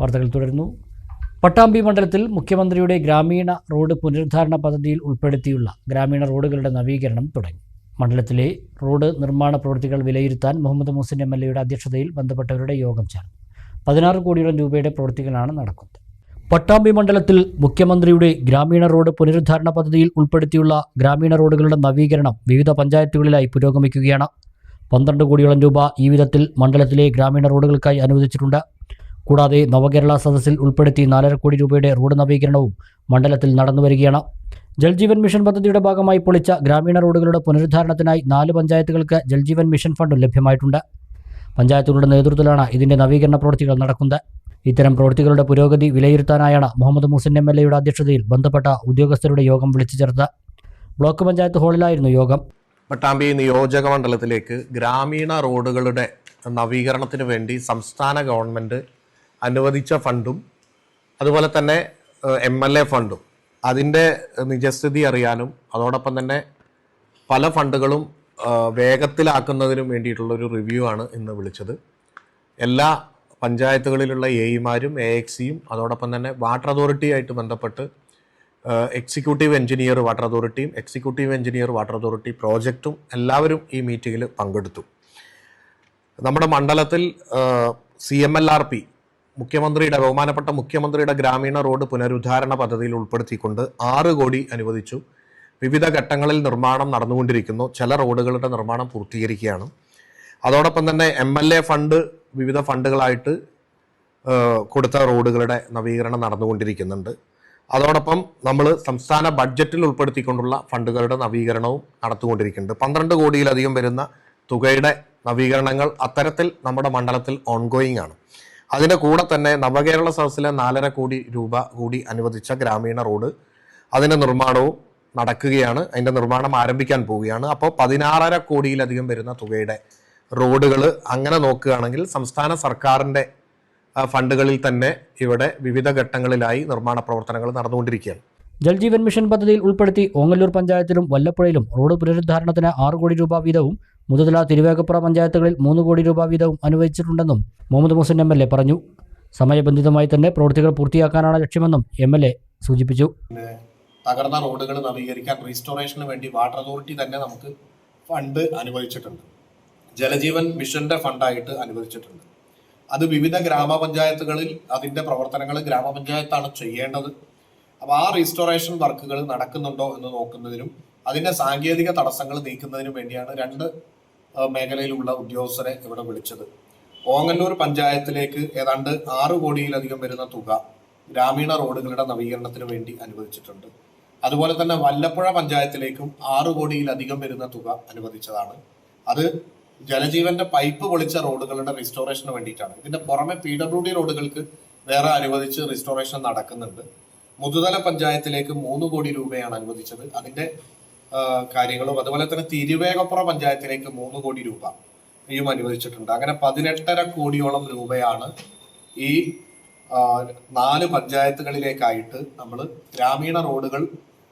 വാർത്തകൾ തുടരുന്നു. പട്ടാമ്പി മണ്ഡലത്തിൽ മുഖ്യമന്ത്രിയുടെ ഗ്രാമീണ റോഡ് പുനരുദ്ധാരണ പദ്ധതിയിൽ ഉൾപ്പെടുത്തിയുള്ള ഗ്രാമീണ റോഡുകളുടെ നവീകരണം തുടങ്ങി. മണ്ഡലത്തിലെ റോഡ് നിർമ്മാണ പ്രവൃത്തികൾ വിലയിരുത്താൻ മുഹമ്മദ് മുഹസിൻ MLA അധ്യക്ഷതയിൽ ബന്ധപ്പെട്ടവരുടെ യോഗം ചേർന്നു. 16 കോടിയോളം രൂപയുടെ പ്രവൃത്തികളാണ് നടക്കുന്നത്. പട്ടാമ്പി മണ്ഡലത്തിൽ മുഖ്യമന്ത്രിയുടെ ഗ്രാമീണ റോഡ് പുനരുദ്ധാരണ പദ്ധതിയിൽ ഉൾപ്പെടുത്തിയുള്ള ഗ്രാമീണ റോഡുകളുടെ നവീകരണം വിവിധ പഞ്ചായത്തുകളിലായി പുരോഗമിക്കുകയാണ്. 12 കോടിയോളം രൂപ ഈ വിധത്തിൽ മണ്ഡലത്തിലെ ഗ്രാമീണ റോഡുകൾക്കായി അനുവദിച്ചിട്ടുണ്ട്. കൂടാതെ നവകേരള സദസ്സിൽ ഉൾപ്പെടുത്തി 4.5 കോടി രൂപയുടെ റോഡ് നവീകരണവും മണ്ഡലത്തിൽ നടന്നുവരികയാണ്. ജൽജീവൻ മിഷൻ പദ്ധതിയുടെ ഭാഗമായി പൊളിച്ച ഗ്രാമീണ റോഡുകളുടെ പുനരുദ്ധാരണത്തിനായി 4 പഞ്ചായത്തുകൾക്ക് ജൽജീവൻ മിഷൻ ഫണ്ടും ലഭ്യമായിട്ടുണ്ട്. പഞ്ചായത്തുകളുടെ നേതൃത്വത്തിലാണ് ഇതിൻ്റെ നവീകരണ പ്രവൃത്തികൾ നടക്കുന്നത്. ഇത്തരം പ്രവൃത്തികളുടെ പുരോഗതി വിലയിരുത്താനായാണ് മുഹമ്മദ് മുഹസിൻ MLA അധ്യക്ഷതയിൽ ബന്ധപ്പെട്ട ഉദ്യോഗസ്ഥരുടെ യോഗം വിളിച്ചു ചേർത്തത്. ബ്ലോക്ക് പഞ്ചായത്ത് ഹാളിലായിരുന്നു യോഗം. പട്ടാമ്പി നിയോജക മണ്ഡലത്തിലേക്ക് ഗ്രാമീണ റോഡുകളുടെ നവീകരണത്തിന് വേണ്ടി സംസ്ഥാന ഗവൺമെൻറ് അനുവദിച്ച ഫണ്ടും അതുപോലെ തന്നെ MLA ഫണ്ടും അതിൻ്റെ നിജസ്ഥിതി അറിയാനും അതോടൊപ്പം തന്നെ പല ഫണ്ടുകളും വേഗത്തിലാക്കുന്നതിനും വേണ്ടിയിട്ടുള്ളൊരു റിവ്യൂ ആണ് ഇന്ന് വിളിച്ചത്. എല്ലാ പഞ്ചായത്തുകളിലുള്ള AEമാരും AXയും അതോടൊപ്പം തന്നെ വാട്ടർ അതോറിറ്റിയായിട്ട് ബന്ധപ്പെട്ട് എക്സിക്യൂട്ടീവ് എഞ്ചിനീയർ വാട്ടർ അതോറിറ്റിയും എക്സിക്യൂട്ടീവ് എഞ്ചിനീയർ വാട്ടർ അതോറിറ്റി പ്രോജക്റ്റും എല്ലാവരും ഈ മീറ്റിങ്ങിൽ പങ്കെടുത്തു. നമ്മുടെ മണ്ഡലത്തിൽ CMLRP ബഹുമാനപ്പെട്ട മുഖ്യമന്ത്രിയുടെ ഗ്രാമീണ റോഡ് പുനരുദ്ധാരണ പദ്ധതിയിൽ ഉൾപ്പെടുത്തിക്കൊണ്ട് 6 കോടി അനുവദിച്ചു. വിവിധ ഘട്ടങ്ങളിൽ നിർമ്മാണം നടന്നുകൊണ്ടിരിക്കുന്നു. ചില റോഡുകളുടെ നിർമ്മാണം പൂർത്തീകരിക്കുകയാണ്. അതോടൊപ്പം തന്നെ MLA ഫണ്ട് വിവിധ ഫണ്ടുകളായിട്ട് കൊടുത്ത റോഡുകളുടെ നവീകരണം നടന്നുകൊണ്ടിരിക്കുന്നുണ്ട്. അതോടൊപ്പം നമ്മൾ സംസ്ഥാന ബഡ്ജറ്റിൽ ഉൾപ്പെടുത്തിക്കൊണ്ടുള്ള ഫണ്ടുകളുടെ നവീകരണവും നടത്തുകൊണ്ടിരിക്കുന്നുണ്ട്. 12 കോടിയിലധികം വരുന്ന തുകയുടെ നവീകരണങ്ങൾ അത്തരത്തിൽ നമ്മുടെ മണ്ഡലത്തിൽ ഓൺഗോയിങ് ആണ്. അതിൻ്റെ കൂടെ തന്നെ നവകേരള സദസ്സിലെ 4.5 കോടി രൂപ കൂടി അനുവദിച്ച ഗ്രാമീണ റോഡ് അതിൻ്റെ നിർമ്മാണവും നടക്കുകയാണ്. അതിൻ്റെ നിർമ്മാണം ആരംഭിക്കാൻ പോവുകയാണ്. അപ്പോൾ 16.5 കോടിയിലധികം വരുന്ന തുകയുടെ റോഡുകൾ അങ്ങനെ നോക്കുകയാണെങ്കിൽ സംസ്ഥാന സർക്കാരിൻ്റെ ഫണ്ടുകളിൽ തന്നെ ഇവിടെ വിവിധ ഘട്ടങ്ങളിലായി നിർമ്മാണ പ്രവർത്തനങ്ങൾ നടന്നുകൊണ്ടിരിക്കുകയാണ്. ജൽജീവൻ മിഷൻ പദ്ധതിയിൽ ഉൾപ്പെടുത്തി ഓങ്ങല്ലൂർ പഞ്ചായത്തിലും വല്ലപ്പുഴയിലും റോഡ് പുനരുദ്ധാരണത്തിന് 6 കോടി രൂപ വീതവും മുതല തിരുവേഗപ്പുറ പഞ്ചായത്തുകളിൽ 3 കോടി രൂപ വീതവും അനുവദിച്ചിട്ടുണ്ടെന്നും മുഹമ്മദ് മുഹസിൻ MLA പറഞ്ഞു. സമയബന്ധിതമായി തന്നെ പ്രവൃത്തികൾ പൂർത്തിയാക്കാനാണ് ലക്ഷ്യമെന്നും MLA സൂചിപ്പിച്ചു. തകർന്ന റോഡുകൾ നവീകരിക്കാൻ റീസ്റ്റോറേഷന് വേണ്ടി വാട്ടർ അതോറിറ്റി തന്നെ നമുക്ക് ഫണ്ട് അനുവദിച്ചിട്ടുണ്ട്. ജലജീവൻ മിഷന്റെ ഫണ്ടായിട്ട് അനുവദിച്ചിട്ടുണ്ട്. അത് വിവിധ ഗ്രാമപഞ്ചായത്തുകളിൽ അതിൻ്റെ പ്രവർത്തനങ്ങൾ ഗ്രാമപഞ്ചായത്താണ് ചെയ്യേണ്ടത്. അപ്പോൾ ആ റീസ്റ്റോറേഷൻ വർക്കുകൾ നടക്കുന്നുണ്ടോ എന്ന് നോക്കുന്നതിനും അതിൻ്റെ സാങ്കേതിക തടസ്സങ്ങൾ നീക്കുന്നതിനും വേണ്ടിയാണ് 2 മേഖലയിലുള്ള ഉദ്യോഗസ്ഥരെ ഇവിടെ വിളിച്ചത്. ഓങ്ങല്ലൂർ പഞ്ചായത്തിലേക്ക് ഏതാണ്ട് 6 കോടിയിലധികം വരുന്ന തുക ഗ്രാമീണ റോഡുകളുടെ നവീകരണത്തിന് വേണ്ടി അനുവദിച്ചിട്ടുണ്ട്. അതുപോലെ തന്നെ വല്ലപ്പുഴ പഞ്ചായത്തിലേക്കും 6 കോടിയിലധികം വരുന്ന തുക അനുവദിച്ചതാണ്. അത് ജലജീവന്റെ പൈപ്പ് പൊളിച്ച റോഡുകളുടെ റീസ്റ്റോറേഷന് വേണ്ടിയിട്ടാണ്. ഇതിന്റെ പുറമെ PWD റോഡുകൾക്ക് വേറെ അനുവദിച്ച് റീസ്റ്റോറേഷൻ നടക്കുന്നുണ്ട്. മുതുതല പഞ്ചായത്തിലേക്ക് 3 കോടി രൂപയാണ് അനുവദിച്ചത്. അതിന്റെ കാര്യങ്ങളും അതുപോലെ തന്നെ തിരുവേഗപ്പുറ പഞ്ചായത്തിലേക്ക് 3 കോടി രൂപയും അനുവദിച്ചിട്ടുണ്ട്. അങ്ങനെ 18.5 കോടിയോളം രൂപയാണ് ഈ 4 പഞ്ചായത്തുകളിലേക്കായിട്ട് നമ്മൾ ഗ്രാമീണ റോഡുകൾ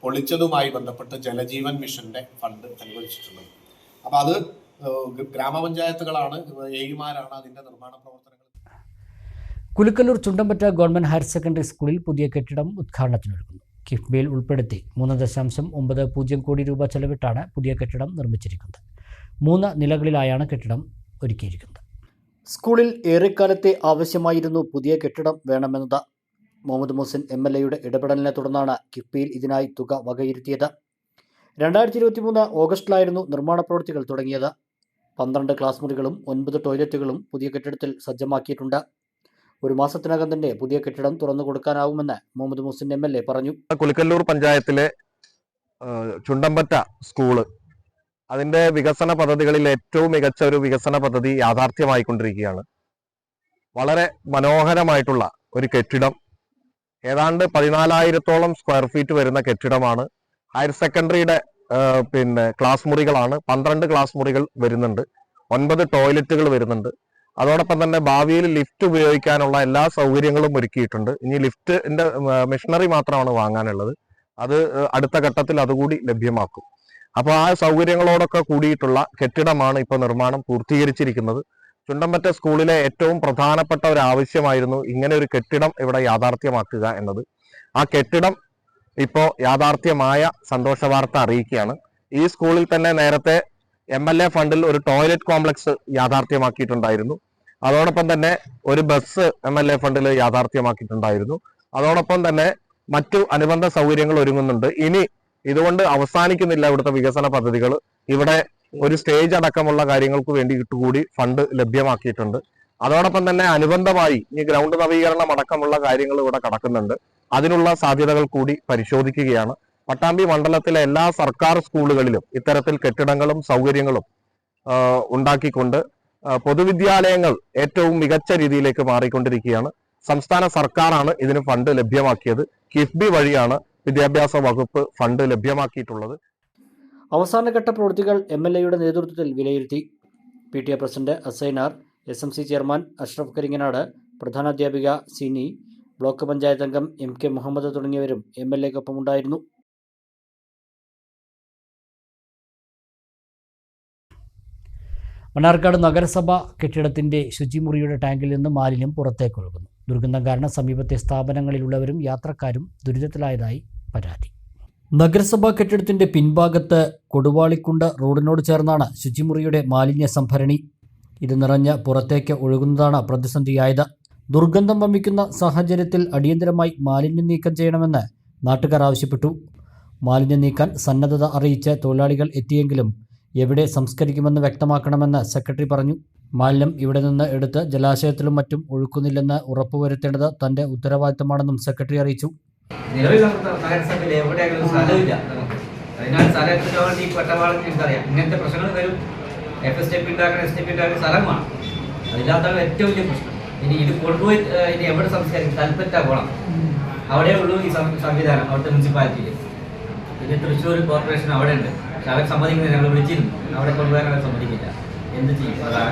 പൊളിച്ചതുമായി ബന്ധപ്പെട്ട് ജലജീവൻ മിഷന്റെ ഫണ്ട് അനുവദിച്ചിട്ടുള്ളത്. അപ്പൊ അത് ഗ്രാമപഞ്ചായത്തുകളാണ്, എമാരാണ് അതിന്റെ നിർമ്മാണ പ്രവർത്തനങ്ങൾ. Kulukkallur Chundampatta government higher secondary സ്കൂളിൽ പുതിയ കെട്ടിടം ഉദ്ഘാടനത്തിനൊരുങ്ങുന്നു. കിഫ്ബിയിൽ ഉൾപ്പെടുത്തി 3.90 കോടി രൂപ ചെലവിട്ടാണ് പുതിയ കെട്ടിടം നിർമ്മിച്ചിരിക്കുന്നത്. 3 നിലകളിലായാണ് കെട്ടിടം ഒരുക്കിയിരിക്കുന്നത്. സ്കൂളിൽ ഏറെക്കാലത്തെ ആവശ്യമായിരുന്നു പുതിയ കെട്ടിടം വേണമെന്നത്. മുഹമ്മദ് മുഹസിൻ MLAയുടെ ഇടപെടലിനെ തുടർന്നാണ് കിഫ്ബിയിൽ ഇതിനായി തുക വകയിരുത്തിയത്. 2023 ഓഗസ്റ്റിലായിരുന്നു നിർമ്മാണ പ്രവൃത്തികൾ തുടങ്ങിയത്. 12 ക്ലാസ് മുറികളും 9 ടോയ്ലറ്റുകളും പുതിയ കെട്ടിടത്തിൽ സജ്ജമാക്കിയിട്ടുണ്ട്. 1 മാസത്തിനകം തന്നെ പുതിയ കെട്ടിടം തുറന്നു കൊടുക്കാനാവുമെന്ന് മുഹമ്മദ് മുഹസിൻ MLA പറഞ്ഞു. കുലുക്കല്ലൂർ പഞ്ചായത്തിലെ ചുണ്ടമ്പറ്റ സ്കൂള് അതിന്റെ വികസന പദ്ധതികളിൽ ഏറ്റവും മികച്ച ഒരു വികസന പദ്ധതി യാഥാർത്ഥ്യമായിക്കൊണ്ടിരിക്കുകയാണ്. വളരെ മനോഹരമായിട്ടുള്ള ഒരു കെട്ടിടം, ഏതാണ്ട് 14,000-ഓളം സ്ക്വയർ ഫീറ്റ് വരുന്ന കെട്ടിടമാണ്. ഹയർ സെക്കൻഡറിയുടെ ക്ലാസ് മുറികളാണ്. 12 ക്ലാസ് മുറികൾ വരുന്നുണ്ട്, 9 ടോയ്ലറ്റുകൾ വരുന്നുണ്ട്. അതോടൊപ്പം തന്നെ ഭാവിയിൽ ലിഫ്റ്റ് ഉപയോഗിക്കാനുള്ള എല്ലാ സൗകര്യങ്ങളും ഒരുക്കിയിട്ടുണ്ട്. ഇനി ലിഫ്റ്റിന്റെ മെഷീനറി മാത്രമാണ് വാങ്ങാനുള്ളത്. അത് അടുത്ത ഘട്ടത്തിൽ അതുകൂടി ലഭ്യമാക്കും. അപ്പോൾ ആ സൗകര്യങ്ങളോടൊക്കെ കൂടിയിട്ടുള്ള കെട്ടിടമാണ് ഇപ്പോൾ നിർമ്മാണം പൂർത്തീകരിച്ചിരിക്കുന്നത്. ചുണ്ടമ്പറ്റ സ്കൂളിലെ ഏറ്റവും പ്രധാനപ്പെട്ട ഒരു ആവശ്യമായിരുന്നു ഇങ്ങനെ ഒരു കെട്ടിടം ഇവിടെ യാഥാർത്ഥ്യമാക്കുക എന്നത്. ആ കെട്ടിടം ഇപ്പോൾ യാഥാർത്ഥ്യമായ സന്തോഷ വാർത്ത അറിയിക്കുകയാണ്. ഈ സ്കൂളിൽ തന്നെ നേരത്തെ MLA ഫണ്ടിൽ ഒരു ടോയ്ലറ്റ് കോംപ്ലക്സ് യാഥാർത്ഥ്യമാക്കിയിട്ടുണ്ടായിരുന്നു. അതോടൊപ്പം തന്നെ ഒരു ബസ് MLA ഫണ്ടിൽ യാഥാർത്ഥ്യമാക്കിയിട്ടുണ്ടായിരുന്നു. അതോടൊപ്പം തന്നെ മറ്റു അനുബന്ധ സൗകര്യങ്ങൾ ഒരുങ്ങുന്നുണ്ട്. ഇനി ഇതുകൊണ്ട് അവസാനിക്കുന്നില്ല ഇവിടുത്തെ വികസന പദ്ധതികൾ. ഇവിടെ ഒരു സ്റ്റേജ് അടക്കമുള്ള കാര്യങ്ങൾക്ക് വേണ്ടിയിട്ട് കൂടി ഫണ്ട് ലഭ്യമാക്കിയിട്ടുണ്ട്. അതോടൊപ്പം തന്നെ അനുബന്ധമായി ഈ ഗ്രൗണ്ട് നവീകരണം അടക്കമുള്ള കാര്യങ്ങൾ ഇവിടെ കടക്കുന്നുണ്ട്. അതിനുള്ള സാധ്യതകൾ കൂടി പരിശോധിക്കുകയാണ്. പട്ടാമ്പി മണ്ഡലത്തിലെ എല്ലാ സർക്കാർ സ്കൂളുകളിലും ഇത്തരത്തിൽ കെട്ടിടങ്ങളും സൗകര്യങ്ങളും ഉണ്ടാക്കിക്കൊണ്ട് പൊതുവിദ്യാലയങ്ങൾ ഏറ്റവും മികച്ച രീതിയിലേക്ക് മാറിക്കൊണ്ടിരിക്കുകയാണ്. സംസ്ഥാന സർക്കാരാണ് ഇതിന് ഫണ്ട് ലഭ്യമാക്കിയത്. കിഫ്ബി വഴിയാണ് വിദ്യാഭ്യാസ വകുപ്പ് ഫണ്ട് ലഭ്യമാക്കിയിട്ടുള്ളത്. അവസാനഘട്ട പ്രവൃത്തികൾ MLAയുടെ നേതൃത്വത്തിൽ വിലയിരുത്തി. PTA president Asainar, SMC chairman Ashraf Karinganad, പ്രധാനാധ്യാപിക സിനി, ബ്ലോക്ക് പഞ്ചായത്ത് അംഗം MK മുഹമ്മദ് തുടങ്ങിയവരും MLAക്കൊപ്പമുണ്ടായിരുന്നു. മണ്ണാർക്കാട് നഗരസഭ കെട്ടിടത്തിന്റെ ശുചിമുറിയുടെ ടാങ്കിൽ നിന്ന് മാലിന്യം പുറത്തേക്ക് ഒഴുകുന്നു. ദുർഗന്ധം കാരണം സമീപത്തെ സ്ഥാപനങ്ങളിലുള്ളവരും യാത്രക്കാരും ദുരിതത്തിലായതായി പരാതി. നഗരസഭാ കെട്ടിടത്തിന്റെ പിൻഭാഗത്ത് കൊടുവാളിക്കുണ്ട് റോഡിനോട് ചേർന്നാണ് ശുചിമുറിയുടെ മാലിന്യ സംഭരണി. ഇത് നിറഞ്ഞ് പുറത്തേക്ക് ഒഴുകുന്നതാണ് പ്രതിസന്ധിയായത്. ദുർഗന്ധം വമിക്കുന്ന സാഹചര്യത്തിൽ അടിയന്തരമായി മാലിന്യം നീക്കം ചെയ്യണമെന്ന് നാട്ടുകാർ ആവശ്യപ്പെട്ടു. മാലിന്യം നീക്കാൻ സന്നദ്ധത അറിയിച്ച് തൊഴിലാളികൾ എത്തിയെങ്കിലും എവിടെ സംസ്കരിക്കുമെന്ന് വ്യക്തമാക്കണമെന്ന് സെക്രട്ടറി പറഞ്ഞു. മാലിന്യം ഇവിടെ നിന്ന് എടുത്ത് ജലാശയത്തിലും മറ്റും ഒഴുക്കുന്നില്ലെന്ന് ഉറപ്പുവരുത്തേണ്ടത് തന്റെ ഉത്തരവാദിത്തമാണെന്നും സെക്രട്ടറി അറിയിച്ചു. നിലവിൽ നഗരസഭയിൽ എവിടെയെങ്കിലും സ്ഥലമില്ല നമുക്ക്. അതിനാൽ സ്ഥലത്തിന് വേണ്ടി പെട്ടപാടും എനിക്കറിയാം. ഇങ്ങനത്തെ പ്രശ്നങ്ങൾ വരും. FSTP ഉണ്ടാക്കണം, STP ഉണ്ടാക്കണം, സ്ഥലമാണ്. അതില്ലാത്താണ് ഏറ്റവും വലിയ പ്രശ്നം. ഇനി ഇത് കൊണ്ടുപോയി ഇനി എവിടെ സംസ്കരിക്കും? കൽപ്പറ്റ പോകണം. അവിടെ ഉള്ളൂ ഈ സംവിധാനം അവിടുത്തെ മുനിസിപ്പാലിറ്റിയിൽ. പിന്നെ തൃശ്ശൂർ കോർപ്പറേഷൻ അവിടെ ഉണ്ട്. പക്ഷെ അവർ സമ്മതിക്കുന്നത് ഞങ്ങൾ വിളിച്ചിരുന്നു. അവിടെ കൊണ്ടുപോകാൻ അവർ സമ്മതിക്കില്ല. എന്ത് ചെയ്യും? അതാണ്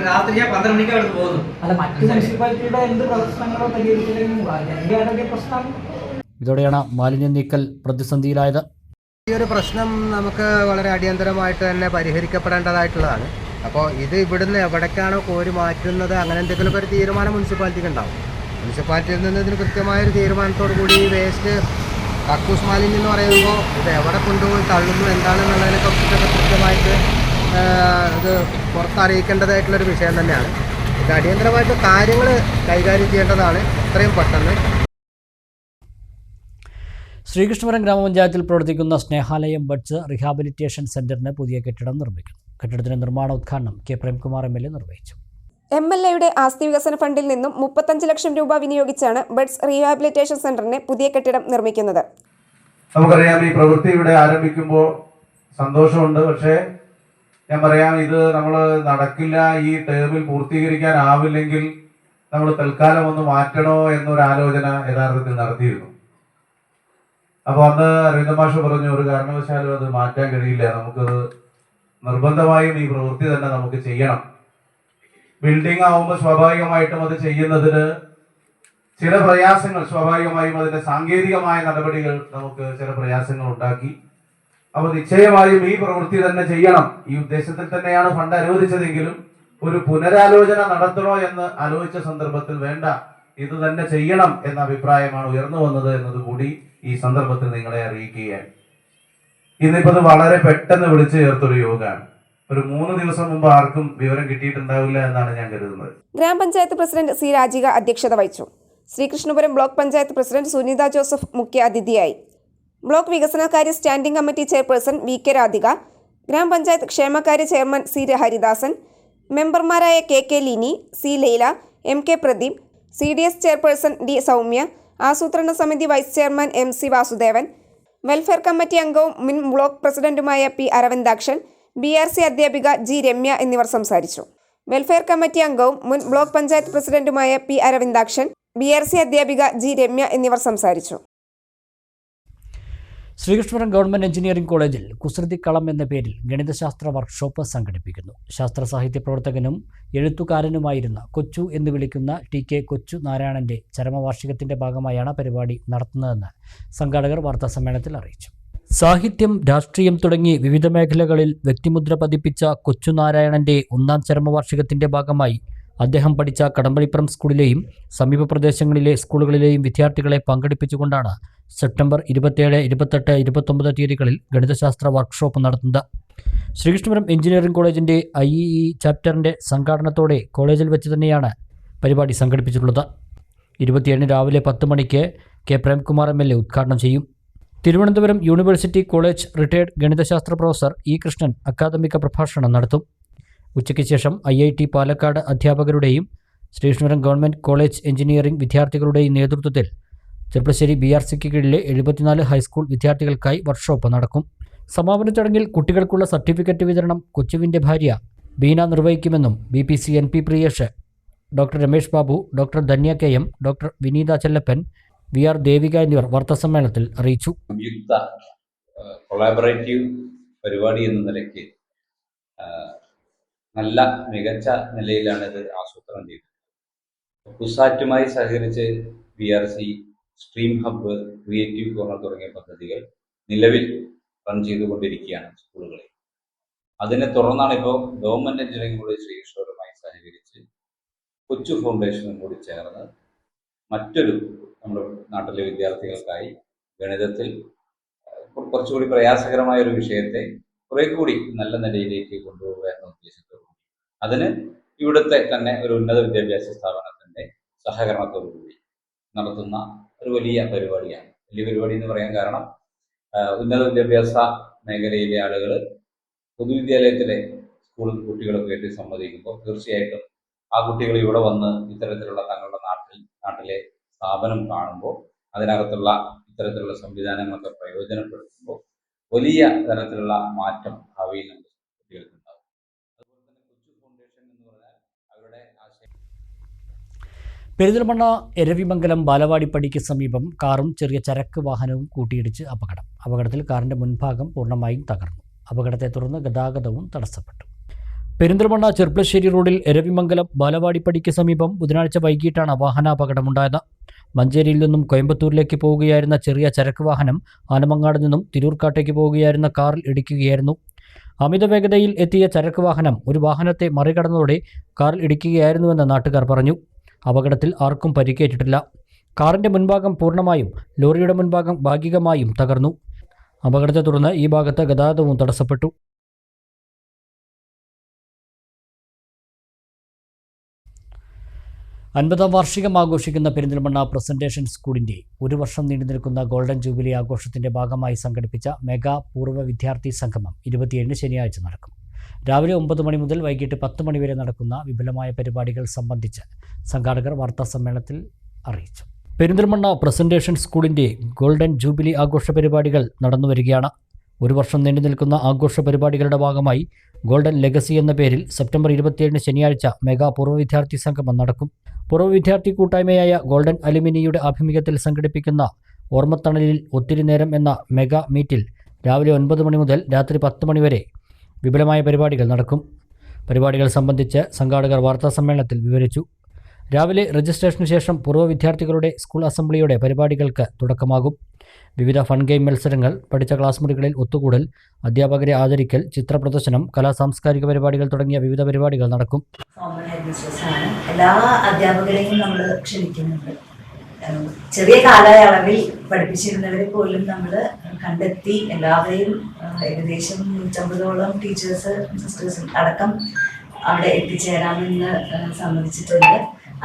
രാത്രി 12 മണിക്ക് അവിടെ പോകുന്നു. ഇതോടെയാണ് മാലിന്യം നീക്കൽ പ്രതിസന്ധിയിലായത്. ഈ ഒരു പ്രശ്നം നമുക്ക് വളരെ അടിയന്തരമായിട്ട് തന്നെ പരിഹരിക്കപ്പെടേണ്ടതായിട്ടുള്ളതാണ്. അപ്പോൾ ഇത് ഇവിടുന്ന് എവിടേക്കാണോ കോരി മാറ്റുന്നത്, അങ്ങനെ എന്തെങ്കിലുമൊക്കെ ഒരു തീരുമാനം മുനിസിപ്പാലിറ്റിക്ക് ഉണ്ടാവും. മുനിസിപ്പാലിറ്റിയിൽ നിന്ന് ഇതിന് കൃത്യമായൊരു തീരുമാനത്തോടു കൂടി ഈ വേസ്റ്റ് കക്കൂസ് മാലിന്യം എന്ന് പറയുമ്പോൾ ഇത് എവിടെ കൊണ്ടുപോയി തള്ളുന്നു എന്താണെന്നുള്ളതിനെ കുറിച്ചൊക്കെ കൃത്യമായിട്ട് ഇത് പുറത്തറിയിക്കേണ്ടതായിട്ടുള്ളൊരു വിഷയം തന്നെയാണ്. ഇത് അടിയന്തരമായിട്ട് കാര്യങ്ങൾ കൈകാര്യം ചെയ്യേണ്ടതാണ് എത്രയും പെട്ടെന്ന്. ശ്രീകൃഷ്ണപുരം ഗ്രാമപഞ്ചായത്തിൽ പ്രവർത്തിക്കുന്ന സ്നേഹാലയം ബഡ്സ് റീഹാബിലിറ്റേഷൻ സെന്ററിന് പുതിയ കെട്ടിടം നിർമ്മിക്കുന്നു. കെട്ടിടത്തിന്റെ നിർമ്മാണോദ്ഘാടനം കെ പ്രേംകുമാർ MLA നിർവഹിച്ചു. MLAയുടെ ആസ്തി വികസന ഫണ്ടിൽ നിന്നും 35 ലക്ഷം രൂപ വിനിയോഗിച്ചാണ് ബഡ്സ് റീഹാബിലിറ്റേഷൻ സെന്ററിന് പുതിയ കെട്ടിടം നിർമ്മിക്കുന്നത്. നമുക്കറിയാം, ഈ പ്രവൃത്തി ഇവിടെ ആരംഭിക്കുമ്പോൾ സന്തോഷമുണ്ട്. പക്ഷേ ഞാൻ പറയാം, ഇത് നമ്മൾ നടക്കില്ല, ഈ ടേമിൽ പൂർത്തീകരിക്കാനാവില്ലെങ്കിൽ നമ്മൾ തൽക്കാലം ഒന്ന് മാറ്റണോ എന്നൊരാലോചന യഥാർത്ഥത്തിൽ നടത്തിയിരുന്നു. അപ്പോൾ അന്ന് അരവിന്ദ മാഷ് പറഞ്ഞു, ഒരു കാരണവശാലും അത് മാറ്റാൻ കഴിയില്ല, നമുക്കത് നിർബന്ധമായും ഈ പ്രവൃത്തി തന്നെ നമുക്ക് ചെയ്യണം. ബിൽഡിംഗ് ആവുമ്പോൾ സ്വാഭാവികമായിട്ടും അത് ചെയ്യുന്നതിന് ചില പ്രയാസങ്ങൾ, സ്വാഭാവികമായും അതിന്റെ സാങ്കേതികമായ നടപടികൾ നമുക്ക് ചില പ്രയാസങ്ങൾ ഉണ്ടാക്കി. അപ്പോൾ നിശ്ചയമായും ഈ പ്രവൃത്തി തന്നെ ചെയ്യണം. ഈ ഉദ്ദേശത്തിൽ തന്നെയാണ് ഫണ്ട് അനുവദിച്ചതെങ്കിലും ഒരു പുനരാലോചന നടത്തണോ എന്ന് ആലോചിച്ച സന്ദർഭത്തിൽ വേണ്ട, ഇത് തന്നെ ചെയ്യണം എന്ന അഭിപ്രായമാണ് ഉയർന്നു വന്നത് എന്നതുകൂടി ഈ സന്ദർഭത്തിൽ നിങ്ങളെ അറിയിക്കുകയാണ്. ഇന്നിപ്പോൾ ഇത് വളരെ പെട്ടെന്ന് വിളിച്ചു ചേർത്തൊരു യോഗമാണ്. ഒരു 3 ദിവസം മുമ്പ് ആർക്കും വിവരം കിട്ടിയിട്ടുണ്ടാവില്ല എന്നാണ് ഞാൻ കരുതുന്നത്. ഗ്രാമപഞ്ചായത്ത് പ്രസിഡന്റ് C. രാജിക അധ്യക്ഷത വഹിച്ചു. ശ്രീകൃഷ്ണപുരം ബ്ലോക്ക് പഞ്ചായത്ത് പ്രസിഡന്റ് സുനിത ജോസഫ് മുഖ്യ അതിഥിയായി. ബ്ലോക്ക് വികസനകാര്യ standing committee chairperson VK Radhika, ഗ്രാമപഞ്ചായത്ത് ക്ഷേമകാര്യ ചെയർമാൻ C. ഹരിദാസൻ, മെമ്പർമാരായ KK Lini, C. Laila, MK Pradeep, CDS chairperson D. Soumya, ആസൂത്രണ സമിതി vice chairman MC Vasudevan, welfare committee അംഗവും മുൻ ബ്ലോക്ക് പ്രസിഡന്റുമായ P. അരവിന്ദാക്ഷൻ, BRC അധ്യാപിക G. രമ്യ എന്നിവർ സംസാരിച്ചു. വെൽഫെയർ കമ്മിറ്റി അംഗവും മുൻ ബ്ലോക്ക് പഞ്ചായത്ത് പ്രസിഡന്റുമായ P. അരവിന്ദാക്ഷൻ, BRC അധ്യാപിക G. രമ്യ എന്നിവർ സംസാരിച്ചു. ശ്രീകൃഷ്ണപുരം ഗവൺമെന്റ് എഞ്ചിനീയറിംഗ് കോളേജിൽ കുസൃതിക്കളം എന്ന പേരിൽ ഗണിതശാസ്ത്ര വർക്ക്ഷോപ്പ് സംഘടിപ്പിക്കുന്നു. ശാസ്ത്ര സാഹിത്യ പ്രവർത്തകനും എഴുത്തുകാരനുമായിരുന്ന കൊച്ചു എന്ന് വിളിക്കുന്ന TK കൊച്ചു നാരായണന്റെ ചരമവാർഷികത്തിന്റെ ഭാഗമായാണ് പരിപാടി നടത്തുന്നതെന്ന് സംഘാടകർ വാർത്താസമ്മേളനത്തിൽ അറിയിച്ചു. സാഹിത്യം, രാഷ്ട്രീയം തുടങ്ങി വിവിധ മേഖലകളിൽ വ്യക്തിമുദ്ര പതിപ്പിച്ച കൊച്ചു നാരായണന്റെ 1ാം ചരമവാർഷികത്തിന്റെ ഭാഗമായി അദ്ദേഹം പഠിച്ച കടമ്പഴിപ്പുറം സ്കൂളിലെയും സമീപ പ്രദേശങ്ങളിലെ സ്കൂളുകളിലെയും വിദ്യാർത്ഥികളെ പങ്കെടുപ്പിച്ചുകൊണ്ടാണ് സെപ്റ്റംബർ 27, 28, 29 തീയതികളിൽ ഗണിതശാസ്ത്ര വർക്ക്ഷോപ്പ് നടത്തുന്നത്. ശ്രീകൃഷ്ണപുരം എഞ്ചിനീയറിംഗ് കോളേജിന്റെ IEE ചാപ്റ്ററിന്റെ സംഘാടനത്തോടെ കോളേജിൽ വെച്ച് തന്നെയാണ് പരിപാടി സംഘടിപ്പിച്ചിട്ടുള്ളത്. 27 രാവിലെ 10 മണിക്ക് കെ പ്രേംകുമാർ MLA ഉദ്ഘാടനം ചെയ്യും. തിരുവനന്തപുരം യൂണിവേഴ്സിറ്റി കോളേജ് റിട്ടയർഡ് ഗണിതശാസ്ത്ര പ്രൊഫസർ E. കൃഷ്ണൻ അക്കാദമിക പ്രഭാഷണം നടത്തും. ഉച്ചയ്ക്ക് ശേഷം IIT പാലക്കാട് അധ്യാപകരുടെയും ശ്രീകൃഷ്ണപുരം ഗവൺമെൻറ് കോളേജ് എഞ്ചിനീയറിംഗ് വിദ്യാർത്ഥികളുടെയും നേതൃത്വത്തിൽ ചെർപ്പശ്ശേരി BRCക്ക് കീഴിലെ 74 ഹൈസ്കൂൾ വിദ്യാർത്ഥികൾക്കായി വർക്ക്ഷോപ്പ് നടക്കും. സമാപന ചടങ്ങിൽ കുട്ടികൾക്കുള്ള സർട്ടിഫിക്കറ്റ് വിതരണം കൊച്ചുവിൻ്റെ ഭാര്യ ബീന നിർവഹിക്കുമെന്നും BPC NP Priyesh, doctor Ramesh Babu, doctor Dhanya KM, doctor Vineetha Chellappan, VR Devika എന്നിവർ വാർത്താസമ്മേളനത്തിൽ അറിയിച്ചു. സംയുക്ത കൊളാബറേറ്റീവ് പരിപാടി എന്ന നിലയ്ക്ക് നല്ല മികച്ച നിലയിലാണ് ഇത് ആസൂത്രണം ചെയ്തത്. കുസാറ്റുമായി സഹകരിച്ച് BRC, stream hub, creative corner തുടങ്ങിയ പദ്ധതികൾ നിലവിൽ റൺ ചെയ്തുകൊണ്ടിരിക്കുകയാണ് സ്കൂളുകളിൽ. അതിനെ തുടർന്നാണ് ഇപ്പോൾ ഗവൺമെൻറ് എഞ്ചിനീയറിംഗ് കോളേജ് ശ്രീകൃഷ്ണപുരമായി സഹകരിച്ച് കൊച്ചു ഫൗണ്ടേഷനും കൂടി ചേർന്ന് മറ്റൊരു നമ്മുടെ നാട്ടിലെ വിദ്യാർത്ഥികൾക്കായി ഗണിതത്തിൽ കുറച്ചുകൂടി പ്രയാസകരമായ ഒരു വിഷയത്തെ കുറെ കൂടി നല്ല നിലയിലേക്ക് കൊണ്ടുപോകുക എന്ന ഉദ്ദേശത്തോടെ അതിന് ഇവിടുത്തെ തന്നെ ഒരു ഉന്നത വിദ്യാഭ്യാസ സ്ഥാപനത്തിൻ്റെ സഹകരണത്തോടുകൂടി നടത്തുന്ന ഒരു വലിയ പരിപാടിയാണ്. വലിയ പരിപാടി എന്ന് പറയാൻ കാരണം ഉന്നത വിദ്യാഭ്യാസ മേഖലയിലെ ആളുകൾ പൊതുവിദ്യാലയത്തിലെ സ്കൂൾ കുട്ടികളൊക്കെ ആയിട്ട് സംവദിക്കുമ്പോൾ തീർച്ചയായിട്ടും ആ കുട്ടികൾ ഇവിടെ വന്ന് ഇത്തരത്തിലുള്ള തങ്ങളുടെ നാട്ടിലെ സ്ഥാപനം കാണുമ്പോൾ അതിനകത്തുള്ള ഇത്തരത്തിലുള്ള സംവിധാനങ്ങളൊക്കെ പ്രയോജനപ്പെടുത്തുമ്പോൾ വലിയ തരത്തിലുള്ള മാറ്റം ഭാവിയിൽ നമ്മുടെ കുട്ടികൾക്കുണ്ടാകും. അതുപോലെ തന്നെ കൊച്ചു ഫൗണ്ടേഷൻ എന്ന് പറഞ്ഞാൽ അവരുടെ ആശയം. പെരിന്തൽമണ്ണ എരവിമംഗലം ബാലവാടിപ്പടിക്ക് സമീപം കാറും ചെറിയ ചരക്ക് വാഹനവും കൂട്ടിയിടിച്ച് അപകടത്തിൽ കാറിൻ്റെ മുൻഭാഗം പൂർണ്ണമായും തകർന്നു. അപകടത്തെ തുടർന്ന് ഗതാഗതവും തടസ്സപ്പെട്ടു. പെരിന്തൽമണ്ണ ചെർപ്പളശ്ശേരി റോഡിൽ എരവിമംഗലം ബാലവാടിപ്പടിക്ക് സമീപം ബുധനാഴ്ച വൈകിട്ടാണ് വാഹനാപകടമുണ്ടായത്. മഞ്ചേരിയിൽ നിന്നും കോയമ്പത്തൂരിലേക്ക് പോവുകയായിരുന്ന ചെറിയ ചരക്ക് വാഹനം ആനമങ്ങാട് നിന്നും തിരൂർക്കാട്ടേക്ക് പോവുകയായിരുന്ന കാറിൽ ഇടിക്കുകയായിരുന്നു. അമിത വേഗതയിൽ എത്തിയ ചരക്ക് വാഹനം ഒരു വാഹനത്തെ മറികടന്നതോടെ കാറിൽ ഇടിക്കുകയായിരുന്നുവെന്ന് നാട്ടുകാർ പറഞ്ഞു. അപകടത്തിൽ ആർക്കും പരിക്കേറ്റിട്ടില്ല. കാറിൻ്റെ മുൻഭാഗം പൂർണ്ണമായും ലോറിയുടെ മുൻഭാഗം ഭാഗികമായും തകർന്നു. അപകടത്തെ തുടർന്ന് ഈ ഭാഗത്ത് ഗതാഗതവും തടസ്സപ്പെട്ടു. അൻപതാം വാർഷികം ആഘോഷിക്കുന്ന പെരിന്തൽമണ്ണ പ്രസന്റേഷൻ സ്കൂളിൻ്റെ ഒരു വർഷം നീണ്ടുനിൽക്കുന്ന ഗോൾഡൻ ജൂബിലി ആഘോഷത്തിൻ്റെ ഭാഗമായി സംഘടിപ്പിച്ച മെഗാ പൂർവ്വ വിദ്യാർത്ഥി സംഗമം 27 ശനിയാഴ്ച നടക്കും. രാവിലെ 9 മണി മുതൽ വൈകിട്ട് 10 മണി വരെ നടക്കുന്ന വിപുലമായ പരിപാടികൾ സംബന്ധിച്ച് സംഘാടകർ വാർത്താസമ്മേളനത്തിൽ അറിയിച്ചു. പെരിന്തൽമണ്ണ പ്രസന്റേഷൻ സ്കൂളിൻ്റെ ഗോൾഡൻ ജൂബിലി ആഘോഷ പരിപാടികൾ നടന്നുവരികയാണ്. ഒരു വർഷം നീണ്ടുനിൽക്കുന്ന ആഘോഷ പരിപാടികളുടെ ഭാഗമായി ഗോൾഡൻ ലെഗസി എന്ന പേരിൽ സെപ്റ്റംബർ 27 ശനിയാഴ്ച മെഗാ പൂർവ്വ വിദ്യാർത്ഥി സംഗമം നടക്കും. പൂർവ്വ വിദ്യാർത്ഥി കൂട്ടായ്മയായ ഗോൾഡൻ അലുമിനിയുടെ ആഭിമുഖ്യത്തിൽ സംഘടിപ്പിക്കുന്ന ഓർമ്മത്തണലിൽ ഒത്തിരി നേരം എന്ന മെഗാ മീറ്റിൽ രാവിലെ 9 മണി മുതൽ രാത്രി 10 മണി വരെ വിപുലമായ പരിപാടികൾ നടക്കും. പരിപാടികൾ സംബന്ധിച്ച് സംഘാടകർ വാർത്താസമ്മേളനത്തിൽ വിവരിച്ചു. രാവിലെ രജിസ്ട്രേഷന് ശേഷം പൂർവ്വ വിദ്യാർത്ഥികളുടെ സ്കൂൾ അസംബ്ലിയുടെ പരിപാടികൾക്ക് തുടക്കമാകും. വിവിധ ഫൺ ഗെയിം മത്സരങ്ങൾ, പഠിച്ച ക്ലാസ് മുറികളിൽ ഒത്തുകൂടൽ, അധ്യാപകരെ ആദരിക്കൽ, ചിത്രപ്രദർശനം, കലാസാംസ്കാരിക പരിപാടികൾ തുടങ്ങിയ വിവിധ പരിപാടികൾ നടക്കും. എല്ലാ അധ്യാപകരെയും നമ്മൾ ക്ഷണിക്കുന്നുണ്ട്. ചെറിയ കാലയളവിൽ പഠിപ്പിച്ചിരുന്നവരെ പോലും നമ്മൾ കണ്ടെത്തി എല്ലാവരെയും ഏകദേശം 150ഓളം ടീച്ചേഴ്സ് സിസ്റ്റേഴ്സ് അടക്കം അവിടെ എത്തിച്ചേരാമെന്ന് സമ്മതിച്ചിട്ടുണ്ട്.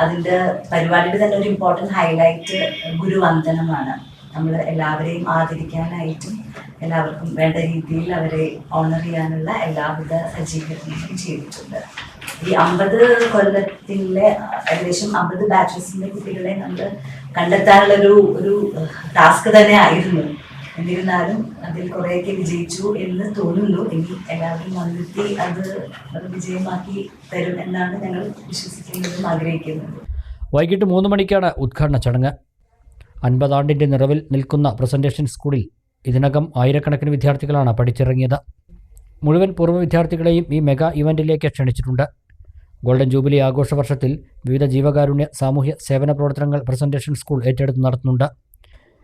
അതിൻ്റെ പരിപാടിയുടെ തന്നെ ഒരു ഇമ്പോർട്ടൻറ്റ് ഹൈലൈറ്റ് ഗുരുവന്ദനമാണ്. നമ്മൾ എല്ലാവരെയും ആദരിക്കാനായിട്ടും എല്ലാവർക്കും വേണ്ട രീതിയിൽ അവരെ ഓണർ ചെയ്യാനുള്ള എല്ലാവിധ സജ്ജീകരണങ്ങളും ചെയ്തിട്ടുണ്ട്. ഈ 50 കൊല്ലത്തിലെ ഏകദേശം 50 ബാച്ചസിൻ്റെ കുട്ടികളെ നമ്മൾ കണ്ടെത്താനുള്ളൊരു ടാസ്ക് തന്നെ ആയിരുന്നു. എന്നിരുന്നാലും അതിൽ കുറേയൊക്കെ വിജയിച്ചു എന്ന് തോന്നുന്നു. ഇനി എല്ലാവരും വന്നെത്തി അത് വിജയമാക്കി തരും എന്നാണ് ഞങ്ങൾ വിശ്വസിക്കുന്നതും ആഗ്രഹിക്കുന്നത്. വൈകിട്ട് 3 മണിക്കാണ് ഉദ്ഘാടന ചടങ്ങ്. 50 ആണ്ടിൻ്റെ നിറവിൽ നിൽക്കുന്ന പ്രസന്റേഷൻ സ്കൂളിൽ ഇതിനകം ആയിരക്കണക്കിന് വിദ്യാർത്ഥികളാണ് പഠിച്ചിറങ്ങിയത്. മുഴുവൻ പൂർവ്വ വിദ്യാർത്ഥികളെയും ഈ മെഗാ ഇവൻറ്റിലേക്ക് ക്ഷണിച്ചിട്ടുണ്ട്. ഗോൾഡൻ ജൂബിലി ആഘോഷ വർഷത്തിൽ വിവിധ ജീവകാരുണ്യ സാമൂഹ്യ സേവന പ്രവർത്തനങ്ങൾ പ്രസന്റേഷൻ സ്കൂൾ ഏറ്റെടുത്ത് നടത്തുന്നുണ്ട്.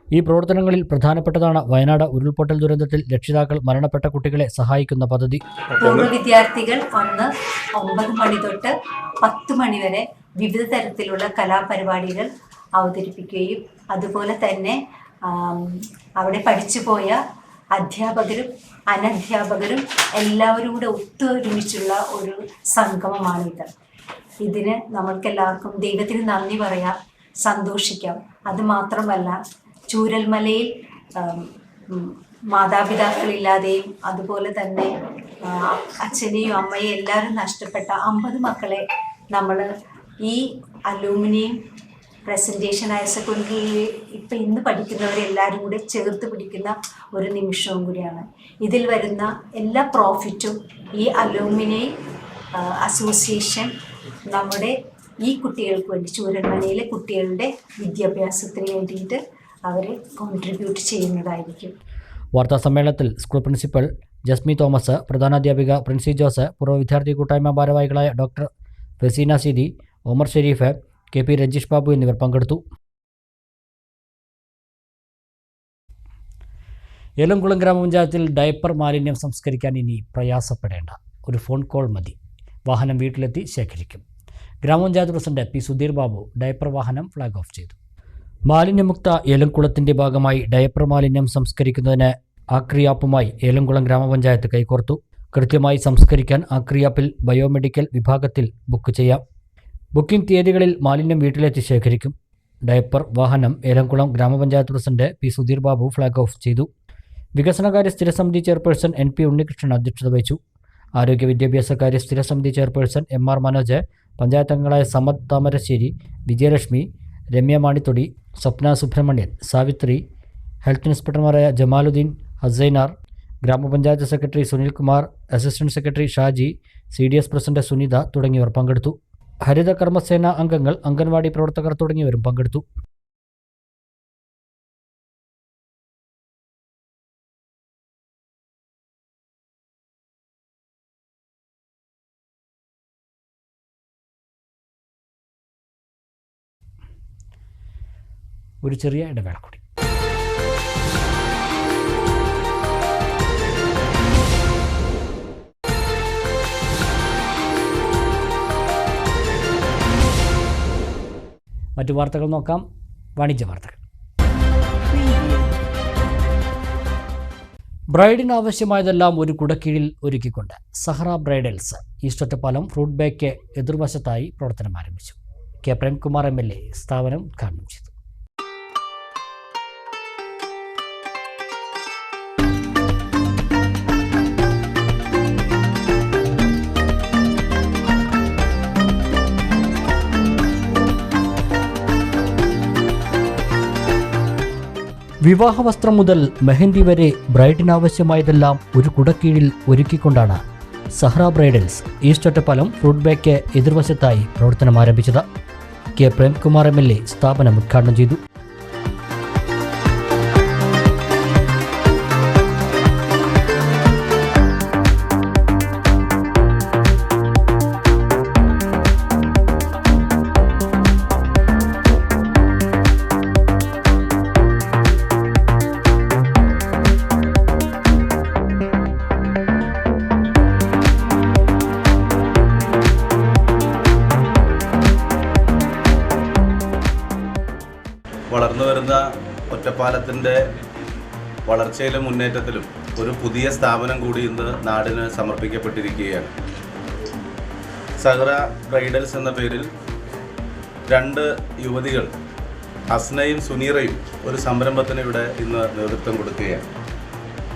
ഈ പ്രവർത്തനങ്ങളിൽ പ്രധാനപ്പെട്ടതാണ് വയനാട് ഉരുൾപൊട്ടൽ ദുരന്തത്തിൽ രക്ഷിതാക്കൾ മരണപ്പെട്ട കുട്ടികളെ സഹായിക്കുന്ന പദ്ധതി. പൂർവ്വ വിദ്യാർത്ഥികൾ 9 മണി തൊട്ട് 10 മണി വരെ വിവിധ തരത്തിലുള്ള കലാപരിപാടികൾ അവതരിപ്പിക്കുകയും അതുപോലെ തന്നെ അവിടെ പഠിച്ചുപോയ അധ്യാപകരും അനധ്യാപകരും എല്ലാവരും കൂടെ ഒത്തൊരുമിച്ചുള്ള ഒരു സംഗമമാണിത്. ഇതിന് നമ്മൾക്കെല്ലാവർക്കും ദൈവത്തിന് നന്ദി പറയാം, സന്തോഷിക്കാം. അതുമാത്രമല്ല, ചൂരൽമലയിൽ മാതാപിതാക്കളില്ലാതെയും അതുപോലെ തന്നെ അച്ഛനെയും അമ്മയെയും എല്ലാവരും നഷ്ടപ്പെട്ട 50 മക്കളെ നമ്മൾ ഈ അലൂമിനിയം പ്രസൻറ്റേഷൻ ഹയർ സെക്കൻഡറിയിൽ ഇപ്പം ഇന്ന് പഠിക്കുന്നവരെല്ലാവരും കൂടെ ചേർത്ത് പിടിക്കുന്ന ഒരു നിമിഷവും കൂടിയാണ്. ഇതിൽ വരുന്ന എല്ലാ പ്രോഫിറ്റും ഈ അലൂമിനിയം അസോസിയേഷൻ നമ്മുടെ ഈ കുട്ടികൾക്ക് വേണ്ടി, ചൂരൽമലയിലെ കുട്ടികളുടെ വിദ്യാഭ്യാസത്തിന് വേണ്ടിയിട്ട് അവർ കോൺട്രിബ്യൂട്ട് ചെയ്യുന്നതായിരിക്കും. വാർത്താ സമ്മേളനത്തിൽ സ്കൂൾ പ്രിൻസിപ്പൽ ജസ്മി തോമസ്, പ്രധാനാധ്യാപിക പ്രിൻസി ജോസ്, പൂർവ്വ വിദ്യാർത്ഥി കൂട്ടായ്മ ഭാരവാഹികളായ doctor Razeena Sidi, Omar Sharif, K P Rajeesh Babu എന്നിവർ പങ്കെടുത്തു. ഏലംകുളം ഗ്രാമപഞ്ചായത്തിൽ ഡയപ്പർ മാലിന്യം സംസ്കരിക്കാൻ ഇനി പ്രയാസപ്പെടേണ്ട, ഒരു ഫോൺ കോൾ മതി. വാഹനം വീട്ടിലെത്തി ശേഖരിക്കും. ഗ്രാമപഞ്ചായത്ത് president P Sudheer Babu diaper വാഹനം ഫ്ലാഗ് ഓഫ് ചെയ്തു. മാലിന്യമുക്ത ഏലംകുളത്തിൻ്റെ ഭാഗമായി ഡയപ്പർ മാലിന്യം സംസ്കരിക്കുന്നതിന് ആക്രി ആപ്പുമായി ഏലംകുളം ഗ്രാമപഞ്ചായത്ത് കൈകോർത്തു. കൃത്യമായി സംസ്കരിക്കാൻ ആക്രിയാപ്പിൽ ബയോമെഡിക്കൽ വിഭാഗത്തിൽ ബുക്ക് ചെയ്യാം. ബുക്കിംഗ് തീയതികളിൽ മാലിന്യം വീട്ടിലെത്തി ശേഖരിക്കും. ഡയപ്പർ വാഹനം ഏലംകുളം ഗ്രാമപഞ്ചായത്ത് president P Sudheer Babu flag off ചെയ്തു. വികസനകാര്യ സ്ഥിരസമിതി ചെയർപേഴ്സൺ NP ഉണ്ണികൃഷ്ണൻ അധ്യക്ഷത വഹിച്ചു. ആരോഗ്യ വിദ്യാഭ്യാസകാര്യ സ്ഥിരസമിതി ചെയർപേഴ്സൺ MR മനോജ്, പഞ്ചായത്ത് അംഗങ്ങളായ സമദ് താമരശ്ശേരി, വിജയലക്ഷ്മി, രമ്യ മാണിത്തൊടി, സ്വപ്ന സുബ്രഹ്മണ്യൻ, സാവിത്രി, ഹെൽത്ത് ഇൻസ്പെക്ടർമാരായ ജമാലുദ്ദീൻ, ഹസൈനാർ, ഗ്രാമപഞ്ചായത്ത് secretary Sunilkumar, assistant secretary Shaji, CDS president Sunitha തുടങ്ങിയവർ പങ്കെടുത്തു. ഹരിത കർമ്മസേന അംഗങ്ങൾ, അംഗൻവാടി പ്രവർത്തകർ തുടങ്ങിയവരും പങ്കെടുത്തു. ഒരു ചെറിയ ഇടവേള കൂടി. മറ്റു വാർത്തകൾ നോക്കാം. വാണിജ്യ വാർത്തകൾ. ബ്രൈഡിന് ആവശ്യമായതെല്ലാം ഒരു കുടക്കീഴിൽ ഒരുക്കിക്കൊണ്ട് Sahara bridals east Ottapalam fruit bake എതിർവശത്തായി പ്രവർത്തനം ആരംഭിച്ചു. K. പ്രേംകുമാർ MLA സ്ഥാപനം ഉദ്ഘാടനം ചെയ്തു. വിവാഹവസ്ത്രം മുതൽ മെഹന്തി വരെ ബ്രൈഡിനാവശ്യമായതെല്ലാം ഒരു കുടക്കീഴിൽ ഒരുക്കിക്കൊണ്ടാണ് Sahara bridals east Ottapalam fruit bake എതിർവശത്തായി പ്രവർത്തനം ആരംഭിച്ചത്. K. പ്രേംകുമാർ MLA സ്ഥാപനം ഉദ്ഘാടനം ചെയ്തു. വളർന്നു വരുന്ന ഒറ്റപ്പാലത്തിൻ്റെ വളർച്ചയിലും മുന്നേറ്റത്തിലും ഒരു പുതിയ സ്ഥാപനം കൂടി ഇന്ന് നാടിന് സമർപ്പിക്കപ്പെട്ടിരിക്കുകയാണ്. സഹറ ബ്രൈഡൽസ് എന്ന പേരിൽ 2 യുവതികൾ അസ്നയും സുനീറയും ഒരു സംരംഭത്തിന് ഇവിടെ ഇന്ന് നേതൃത്വം കൊടുക്കുകയാണ്.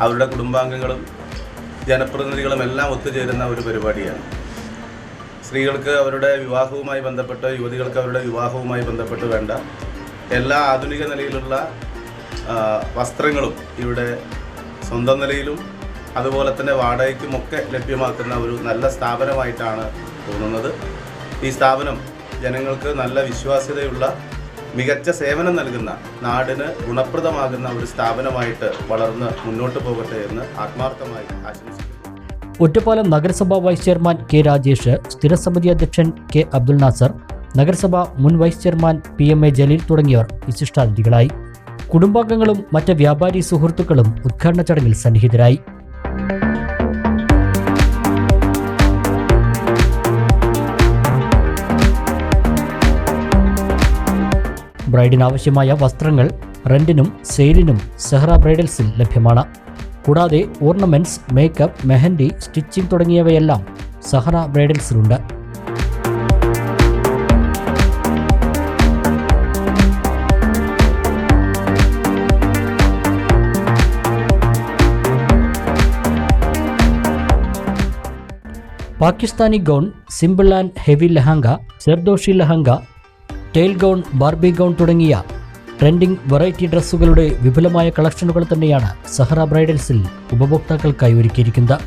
അവരുടെ കുടുംബാംഗങ്ങളും ജനപ്രതിനിധികളും എല്ലാം ഒത്തുചേരുന്ന ഒരു പരിപാടിയാണ്. സ്ത്രീകൾക്ക് അവരുടെ വിവാഹവുമായി ബന്ധപ്പെട്ട്, യുവതികൾക്ക് അവരുടെ വിവാഹവുമായി ബന്ധപ്പെട്ട് വേണ്ട എല്ലാ ആധുനിക നിലയിലുള്ള വസ്ത്രങ്ങളും ഇവിടെ സ്വന്തം നിലയിലും അതുപോലെ തന്നെ വാടകയ്ക്കുമൊക്കെ ലഭ്യമാക്കുന്ന ഒരു നല്ല സ്ഥാപനമായിട്ടാണ് തോന്നുന്നത്. ഈ സ്ഥാപനം ജനങ്ങൾക്ക് നല്ല വിശ്വാസ്യതയുള്ള മികച്ച സേവനം നൽകുന്ന, നാടിന് ഗുണപ്രദമാകുന്ന ഒരു സ്ഥാപനമായിട്ട് വളർന്ന് മുന്നോട്ട് പോകട്ടെ എന്ന് ആത്മാർത്ഥമായി ആശംസിക്കുന്നു. ഒറ്റപ്പാലം നഗരസഭാ വൈസ് ചെയർമാൻ K. രാജേഷ്, സ്ഥിരസമിതി അധ്യക്ഷൻ K. അബ്ദുൽ നാസർ, നഗരസഭ മുൻ വൈസ് ചെയർമാൻ PMA ജലീൽ തുടങ്ങിയവർ വിശിഷ്ടാതിഥികളായി. കുടുംബാംഗങ്ങളും മറ്റ് വ്യാപാരി സുഹൃത്തുക്കളും ഉദ്ഘാടന ചടങ്ങിൽ സന്നിഹിതരായി. ബ്രൈഡിനാവശ്യമായ വസ്ത്രങ്ങൾ റെന്റിനും സെയിലിനും സഹറ ബ്രൈഡൽസിൽ ലഭ്യമാണ്. കൂടാതെ ഓർണമെന്റ്സ്, മേക്കപ്പ്, മെഹന്തി, സ്റ്റിച്ചിങ് തുടങ്ങിയവയെല്ലാം സഹറ ബ്രൈഡൽസിലുണ്ട്. Pakistani gown, simple and heavy lehenga, zardozi lehenga, tail gown, Barbie gown തുടങ്ങിയ ട്രെൻഡിംഗ് വെറൈറ്റി ഡ്രസ്സുകളുടെ വിപുലമായ കളക്ഷനുകൾ തന്നെയാണ് സഹറ ബ്രൈഡൽസിൽ ഉപഭോക്താക്കൾക്കായി ഒരുക്കിയിരിക്കുന്നത്.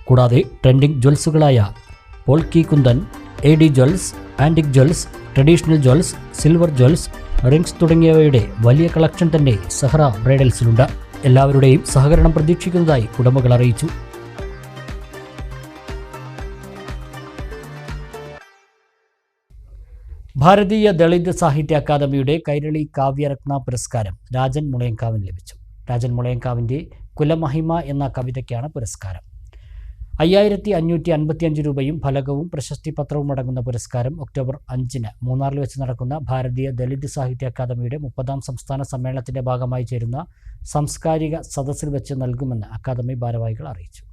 കൂടാതെ ട്രെൻഡിംഗ് ജ്വൽസുകളായ polki kundan, AD jewels, antique jewels, traditional jewels, silver jewels, rings തുടങ്ങിയവയുടെ വലിയ കളക്ഷൻ തന്നെ സഹറ ബ്രൈഡൽസിലുണ്ട്. എല്ലാവരുടെയും സഹകരണം പ്രതീക്ഷിക്കുന്നതായി ഉടമകൾ അറിയിച്ചു. ഭാരതീയ ദളിത് സാഹിത്യ അക്കാദമിയുടെ കൈരളി കാവ്യരത്ന പുരസ്കാരം രാജൻ മുളയങ്കാവിന് ലഭിച്ചു. രാജൻ മുളയങ്കാവിൻ്റെ കുലമഹിമ എന്ന കവിതയ്ക്കാണ് പുരസ്കാരം. 5555 രൂപയും ഫലകവും പ്രശസ്തി പത്രവും അടങ്ങുന്ന പുരസ്കാരം ഒക്ടോബർ 5-ന് മൂന്നാറിൽ വെച്ച് നടക്കുന്ന ഭാരതീയ ദളിത് സാഹിത്യ അക്കാദമിയുടെ 30ാം സംസ്ഥാന സമ്മേളനത്തിന്റെ ഭാഗമായി ചേരുന്ന സാംസ്കാരിക സദസ്സിൽ വെച്ച് നൽകുമെന്ന് അക്കാദമി ഭാരവാഹികൾ അറിയിച്ചു.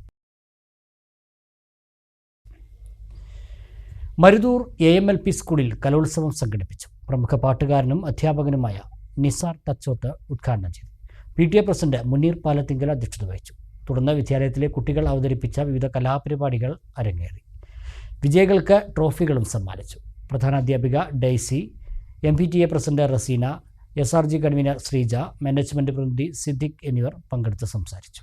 മരുതൂർ AMLP സ്കൂളിൽ കലോത്സവം സംഘടിപ്പിച്ചു. പ്രമുഖ പാട്ടുകാരനും അധ്യാപകനുമായ നിസാർ തച്ചോത്ത് ഉദ്ഘാടനം ചെയ്തു. PTA പ്രസിഡന്റ് മുനീർ പാലത്തിങ്കൽ അധ്യക്ഷത വഹിച്ചു. തുടർന്ന് വിദ്യാലയത്തിലെ കുട്ടികൾ അവതരിപ്പിച്ച വിവിധ കലാപരിപാടികൾ അരങ്ങേറി. വിജയികൾക്ക് ട്രോഫികളും സമ്മാനിച്ചു. പ്രധാനാധ്യാപിക Daisy, MPTA president Razeena, SRG convener Sreeja, management പ്രതിനിധി സിദ്ദിഖ് എന്നിവർ പങ്കെടുത്ത് സംസാരിച്ചു.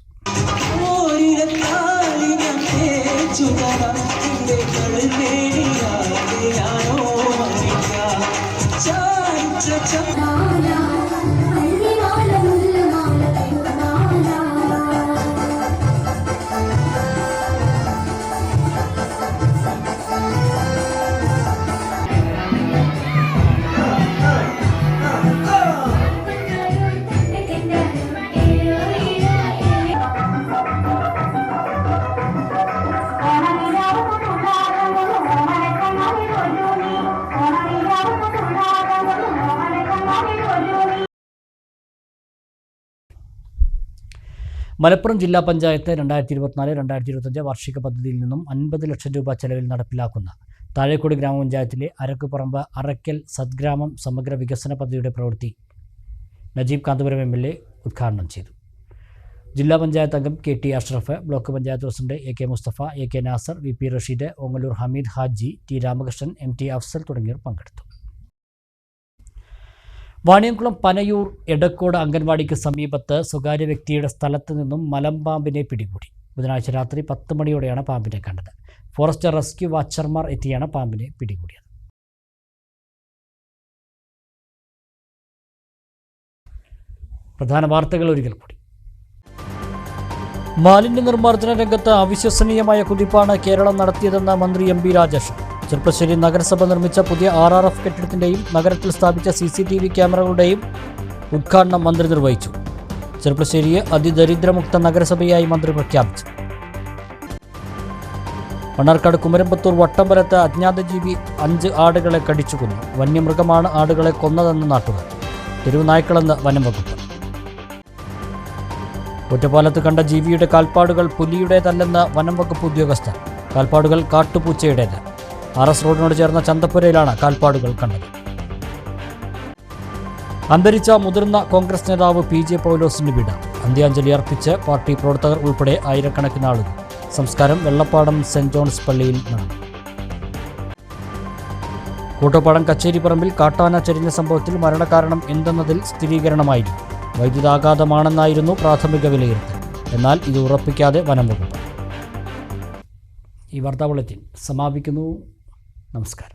മലപ്പുറം ജില്ലാ പഞ്ചായത്ത് 2024-2025 വാർഷിക പദ്ധതിയിൽ നിന്നും 50 ലക്ഷം രൂപ ചെലവിൽ നടപ്പിലാക്കുന്ന താഴേക്കോട് ഗ്രാമപഞ്ചായത്തിലെ അരക്കുപറമ്പ് അറയ്ക്കൽ സദ്ഗ്രാമം സമഗ്ര വികസന പദ്ധതിയുടെ പ്രവൃത്തി നജീബ് കാന്തപുരം MLA ഉദ്ഘാടനം ചെയ്തു. ജില്ലാ പഞ്ചായത്ത് അംഗം KT Ashraf, block panchayat president AK Musthafa, AK Nasar, VP Rasheed, Ongallur Hameed Haji, T Ramakrishnan, MT Afsal തുടങ്ങിയവർ പങ്കെടുത്തു. വാണിയംകുളം പനയൂർ എടക്കോട് അംഗൻവാടിക്ക് സമീപത്ത് സ്വകാര്യ വ്യക്തിയുടെ സ്ഥലത്ത് നിന്നും മലമ്പാമ്പിനെ പിടികൂടി. ബുധനാഴ്ച രാത്രി 10 മണിയോടെയാണ് പാമ്പിനെ കണ്ടത്. ഫോറസ്റ്റ് റെസ്ക്യൂ വാച്ചർമാർ എത്തിയാണ് പാമ്പിനെ പിടികൂടിയത്. പ്രധാന വാർത്തകൾ ഒരിക്കൽ കൂടി. മാലിന്യ നിർമ്മാർജ്ജന രംഗത്ത് അവിശ്വസനീയമായ കുതിപ്പാണ് കേരളം നടത്തിയതെന്ന് മന്ത്രി MB രാജേഷ്. ചെർപ്പശ്ശേരി നഗരസഭ നിർമ്മിച്ച പുതിയ RRF കെട്ടിടത്തിൻ്റെയും നഗരത്തിൽ സ്ഥാപിച്ച CCTV ക്യാമറകളുടെയും ഉദ്ഘാടനം മന്ത്രി നിർവഹിച്ചു. ചെർപ്പശ്ശേരിയെ അതിദരിദ്രമുക്ത നഗരസഭയായി മന്ത്രി പ്രഖ്യാപിച്ചു. മണ്ണാർക്കാട് കുമരമ്പത്തൂർ വട്ടമ്പലത്ത് അജ്ഞാതജീവി 5 ആടുകളെ കടിച്ചുകൊന്നു. വന്യമൃഗമാണ് ആടുകളെ കൊന്നതെന്ന് നാട്ടുകാർ. തെരുവ് നായ്ക്കളെന്ന് വനം വകുപ്പ്. ഒറ്റപ്പാലത്ത് കണ്ട ജീവിയുടെ കാൽപ്പാടുകൾ പുലിയുടേതല്ലെന്ന് വനം വകുപ്പ് ഉദ്യോഗസ്ഥർ. കാൽപ്പാടുകൾ കാട്ടുപൂച്ചയുടേത്. RS റോഡിനോട് ചേർന്ന ചന്തപ്പുരയിലാണ് കാൽപ്പാടുകൾ കണ്ടത്. അന്തരിച്ച മുതിർന്ന കോൺഗ്രസ് നേതാവ് PJ പൗലോസിന് വിട. അന്ത്യാഞ്ജലി അർപ്പിച്ച് പാർട്ടി പ്രവർത്തകർ ഉൾപ്പെടെ ആയിരക്കണക്കിന് ആളുകൾ. സംസ്കാരം വെള്ളപ്പാടം സെന്റ് ജോൺസ് പള്ളിയിൽ നടന്നു. കൂട്ടപ്പാടം കച്ചേരിപ്പറമ്പിൽ കാട്ടാന ചരിഞ്ഞ സംഭവത്തിൽ മരണകാരണം എന്തെന്നതിൽ സ്ഥിരീകരണമായിരുന്നു. വൈദ്യുതാഘാതമാണെന്നായിരുന്നു പ്രാഥമിക വിലയിരുത്തൽ. എന്നാൽ ഇത് ഉറപ്പിക്കാതെ വനം വകുപ്പ്. ഈ വാർത്താ ബുള്ളറ്റിൻ സമാപിക്കുന്നു. നമസ്കാരം.